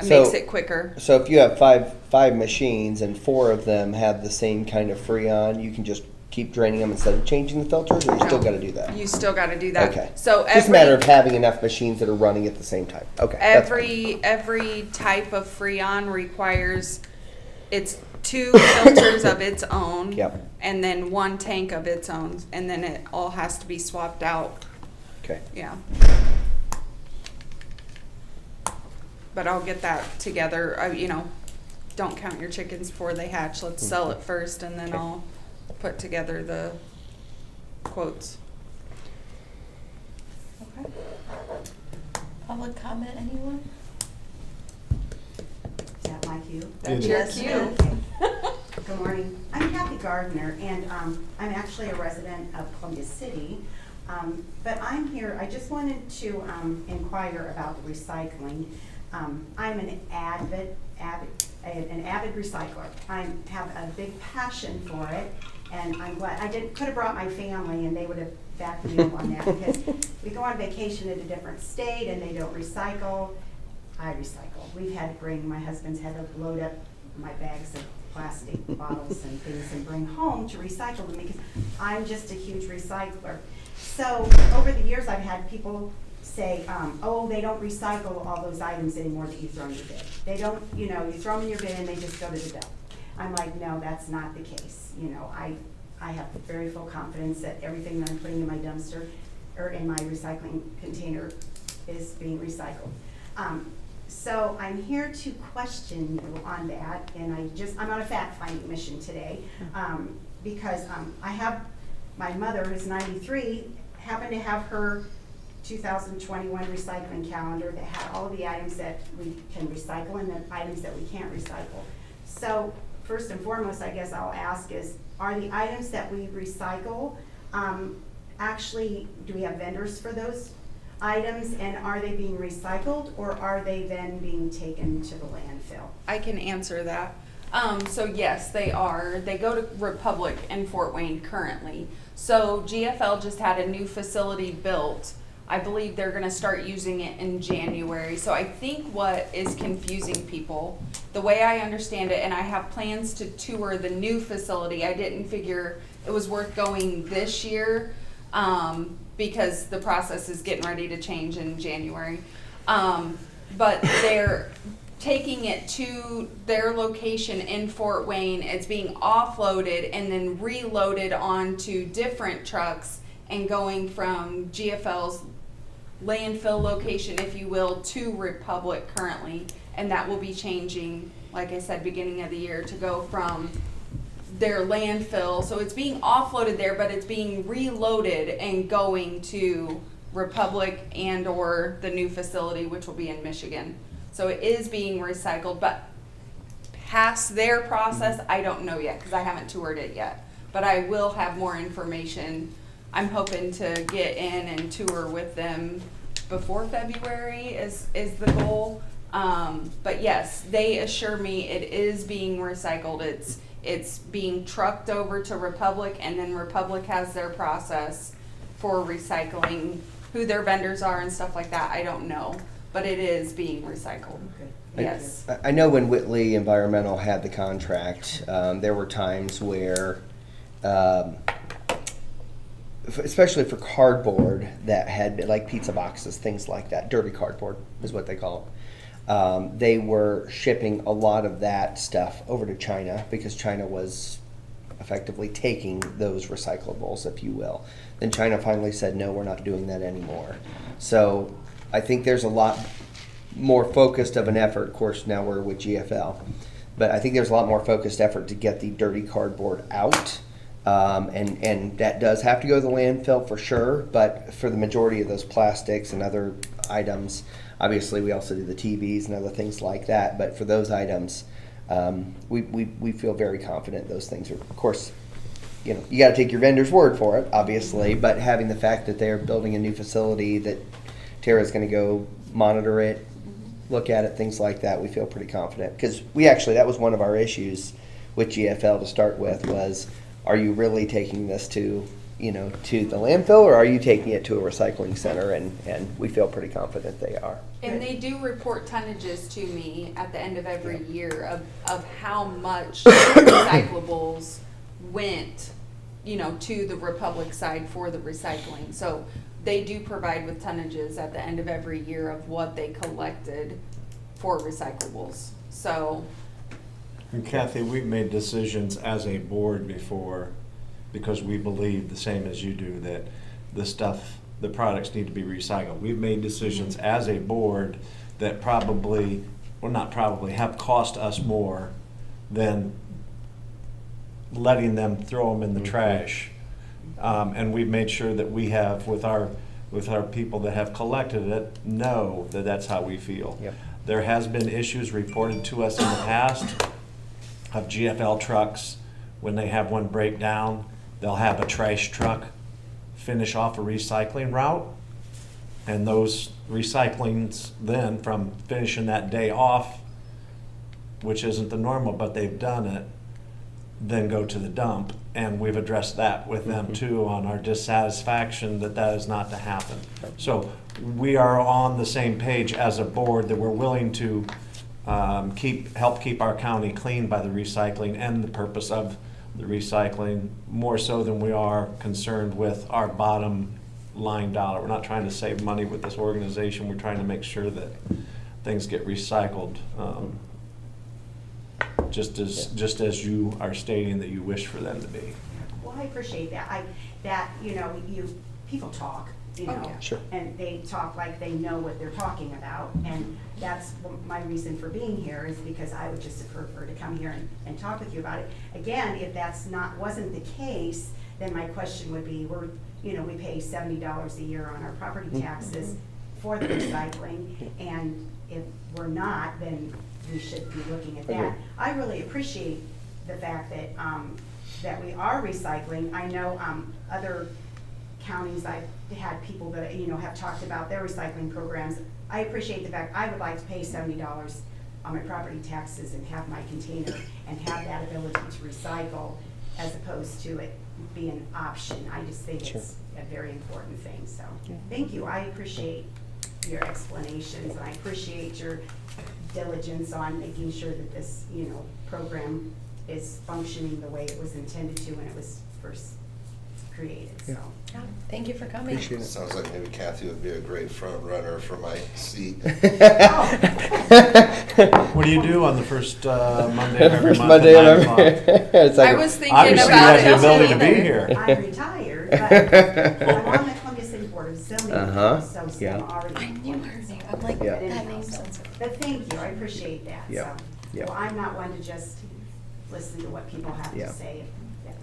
[SPEAKER 2] It
[SPEAKER 1] So-
[SPEAKER 2] makes it quicker.
[SPEAKER 1] So if you have five machines and 4 of them have the same kind of Freon, you can just keep draining them instead of changing the filters, or you still
[SPEAKER 2] No.
[SPEAKER 1] got to do that?
[SPEAKER 2] You still got to do that.
[SPEAKER 1] Okay.
[SPEAKER 2] So
[SPEAKER 1] Just a matter of having enough machines that are running at the same time. Okay. that's fine.
[SPEAKER 2] every type of Freon requires it's 2 filters of its own.
[SPEAKER 1] Yep.
[SPEAKER 2] And then 1 tank of its own, and then it all has to be swapped out.
[SPEAKER 1] Okay.
[SPEAKER 2] Yeah. But I'll get that together. Don't count your chickens before they hatch. Let's sell it first, and then
[SPEAKER 1] Okay.
[SPEAKER 2] I'll put together the quotes. Okay.
[SPEAKER 6] Public comment, anyone?
[SPEAKER 9] Is that my cue?
[SPEAKER 2] That's
[SPEAKER 3] It
[SPEAKER 2] your
[SPEAKER 3] is.
[SPEAKER 2] cue.
[SPEAKER 9] Good morning. I'm Kathy Gardner, and I'm actually a resident of Columbia City. But I'm here, I just wanted to inquire about the recycling. I'm an avid recycler. I have a big passion for it, and I'm glad, could have brought my family, and they would have backed me up on that, because we go on vacation in a different state, and they don't recycle. I recycle. My husband's had to load up my bags of plastic bottles and things and bring home to recycle them, because I'm just a huge recycler. So over the years, I've had people say, oh, they don't recycle all those items anymore that you throw in your bin. They don't, you throw them in your bin and they just go to the dump. I'm like, no, that's not the case. I have very full confidence that everything that I'm putting in my dumpster or in my recycling container is being recycled. So I'm here to question you on that, and I'm on a fact-finding mission today, because I have, my mother, who's 93, happened to have her 2021 recycling calendar that had all of the items that we can recycle and the items that we can't recycle. So first and foremost, I guess I'll ask is, are the items that we recycle, actually, do we have vendors for those items, and are they being recycled, or are they then being taken to the landfill?
[SPEAKER 2] I can answer that. So yes, they are. They go to Republic in Fort Wayne currently. So GFL just had a new facility built. I believe they're gonna start using it in January. So I think what is confusing people, the way I understand it, and I have plans to tour the new facility, I didn't figure it was worth going this year, because the process is getting ready to change in January. But they're taking it to their location in Fort Wayne. It's being offloaded and then reloaded onto different trucks and going from GFL's landfill location, if you will, to Republic currently. And that will be changing, like I said, beginning of the year, to go from their landfill. So it's being offloaded there, but it's being reloaded and going to Republic and or the new facility, which will be in Michigan. So it is being recycled, but past their process, I don't know yet, because I haven't toured it yet. But I will have more information. I'm hoping to get in and tour with them before February is the goal. But yes, they assure me it is being recycled. It's being trucked over to Republic, and then Republic has their process for recycling. Who their vendors are and stuff like that, I don't know, but it is being recycled.
[SPEAKER 9] Okay.
[SPEAKER 2] Yes.
[SPEAKER 1] I know when Whitley Environmental had the contract, there were times where, especially for cardboard that had, like pizza boxes, things like that, dirty cardboard is what they call them. They were shipping a lot of that stuff over to China because China was effectively taking those recyclables, if you will. Then China finally said, no, we're not doing that anymore. So I think there's a lot more focused of an effort. Of course, now we're with GFL, but I think there's a lot more focused effort to get the dirty cardboard out. And that does have to go to the landfill for sure, but for the majority of those plastics and other items, obviously we also do the TVs and other things like that, but for those items, we feel very confident those things are, of course, you know, you got to take your vendor's word for it, obviously, but having the fact that they're building a new facility that Tara's going to go monitor it, look at it, things like that, we feel pretty confident. Because that was one of our issues with GFL to start with was, are you really taking this to the landfill, or are you taking it to a recycling center? And we feel pretty confident they are.
[SPEAKER 2] And they do report tonnages to me at the end of every year of how much recyclables went, to the Republic side for the recycling. So they do provide with tonnages at the end of every year of what they collected for recyclables. So.
[SPEAKER 4] And Kathy, we've made decisions as a board before because we believe the same as you do that the products need to be recycled. We've made decisions as a board that have cost us more than letting them throw them in the trash. And we've made sure that we have, with our people that have collected it, know that that's how we feel.
[SPEAKER 1] Yep.
[SPEAKER 4] There has been issues reported to us in the past of GFL trucks, when they have one break down, they'll have a trash truck finish off a recycling route, and those recyclings then, from finishing that day off, which isn't the normal, but they've done it, then go to the dump. And we've addressed that with them too, on our dissatisfaction that is not to happen. So we are on the same page as a board that we're willing to help keep our county clean by the recycling and the purpose of the recycling, more so than we are concerned with our bottom line dollar. We're not trying to save money with this organization. We're trying to make sure that things get recycled, just as you are stating that you wish for them to be.
[SPEAKER 9] Well, I appreciate that. People talk,
[SPEAKER 1] Sure.
[SPEAKER 9] and they talk like they know what they're talking about, and that's my reason for being here, is because I would just prefer to come here and talk with you about it. Again, if wasn't the case, then my question would be, we pay $70 a year on our property taxes for the recycling, and if we're not, then we should be looking at that. I really appreciate the fact that that we are recycling. I know other counties, I've had people that have talked about their recycling programs. I appreciate the fact I would like to pay $70 on my property taxes and have my container and have that ability to recycle, as opposed to it being an option. I just think it's a very important thing. So thank you. I appreciate your explanations, and I appreciate your diligence on making sure that this program is functioning the way it was intended to when it was first created. So
[SPEAKER 6] Thank you for coming.
[SPEAKER 1] Appreciate it.
[SPEAKER 5] Sounds like maybe Kathy would be a great front runner for my seat.
[SPEAKER 4] What do you do on the first Monday of every
[SPEAKER 1] First
[SPEAKER 4] month
[SPEAKER 1] Monday
[SPEAKER 4] at
[SPEAKER 1] of
[SPEAKER 4] 9
[SPEAKER 1] every.
[SPEAKER 4] o'clock?
[SPEAKER 1] It's like
[SPEAKER 2] I was thinking
[SPEAKER 4] Obviously, you
[SPEAKER 2] about
[SPEAKER 4] have the
[SPEAKER 2] it.
[SPEAKER 4] ability to be
[SPEAKER 2] too.
[SPEAKER 4] here.
[SPEAKER 9] I'm retired, but I'm on the Columbia City Board of Zoning, so
[SPEAKER 1] Yeah.
[SPEAKER 9] I'm already.
[SPEAKER 6] I knew her name. I'm like,
[SPEAKER 1] Yeah.
[SPEAKER 6] that name sounds.
[SPEAKER 9] But thank you, I appreciate that.
[SPEAKER 1] Yeah.
[SPEAKER 9] So,
[SPEAKER 1] Yeah.
[SPEAKER 9] well, I'm not one to just listen to what people have
[SPEAKER 1] Yeah.
[SPEAKER 9] to say.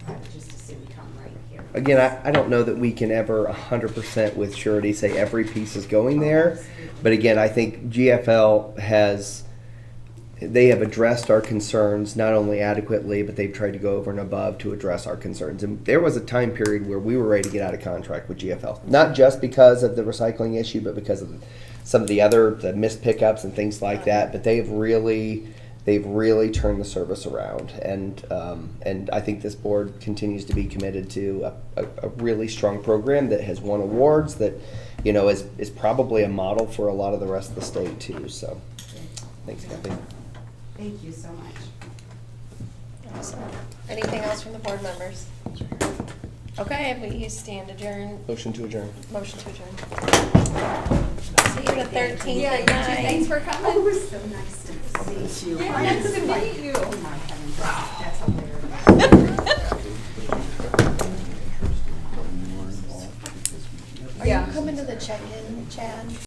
[SPEAKER 9] I would just as soon come right here.
[SPEAKER 1] Again, I don't know that we can ever 100% with surety say every piece is going there. But again, I think GFL they have addressed our concerns not only adequately, but they've tried to go over and above to address our concerns. And there was a time period where we were ready to get out of contract with GFL. Not just because of the recycling issue, but because of some of the missed pickups and things like that. But they've really turned the service around, and I think this board continues to be committed to a really strong program that has won awards, that is probably a model for a lot of the rest of the state too. So, thanks, Kathy.
[SPEAKER 9] Thank you so much.
[SPEAKER 6] Awesome. Anything else from the board members? Okay, we stand adjourned.
[SPEAKER 1] Motion to adjourn.
[SPEAKER 6] Motion to adjourn. See you the 13th
[SPEAKER 2] Yeah, you
[SPEAKER 6] at
[SPEAKER 2] too.
[SPEAKER 6] 9.
[SPEAKER 2] Thanks for
[SPEAKER 9] Oh, it
[SPEAKER 2] coming.
[SPEAKER 9] was so nice to meet you.
[SPEAKER 2] Yeah,
[SPEAKER 9] I
[SPEAKER 2] nice
[SPEAKER 9] was
[SPEAKER 2] to
[SPEAKER 9] like,
[SPEAKER 2] meet you.
[SPEAKER 9] oh my heavens, that's hilarious.
[SPEAKER 6] Are
[SPEAKER 2] Yeah.
[SPEAKER 6] you coming to the check-in, Chad?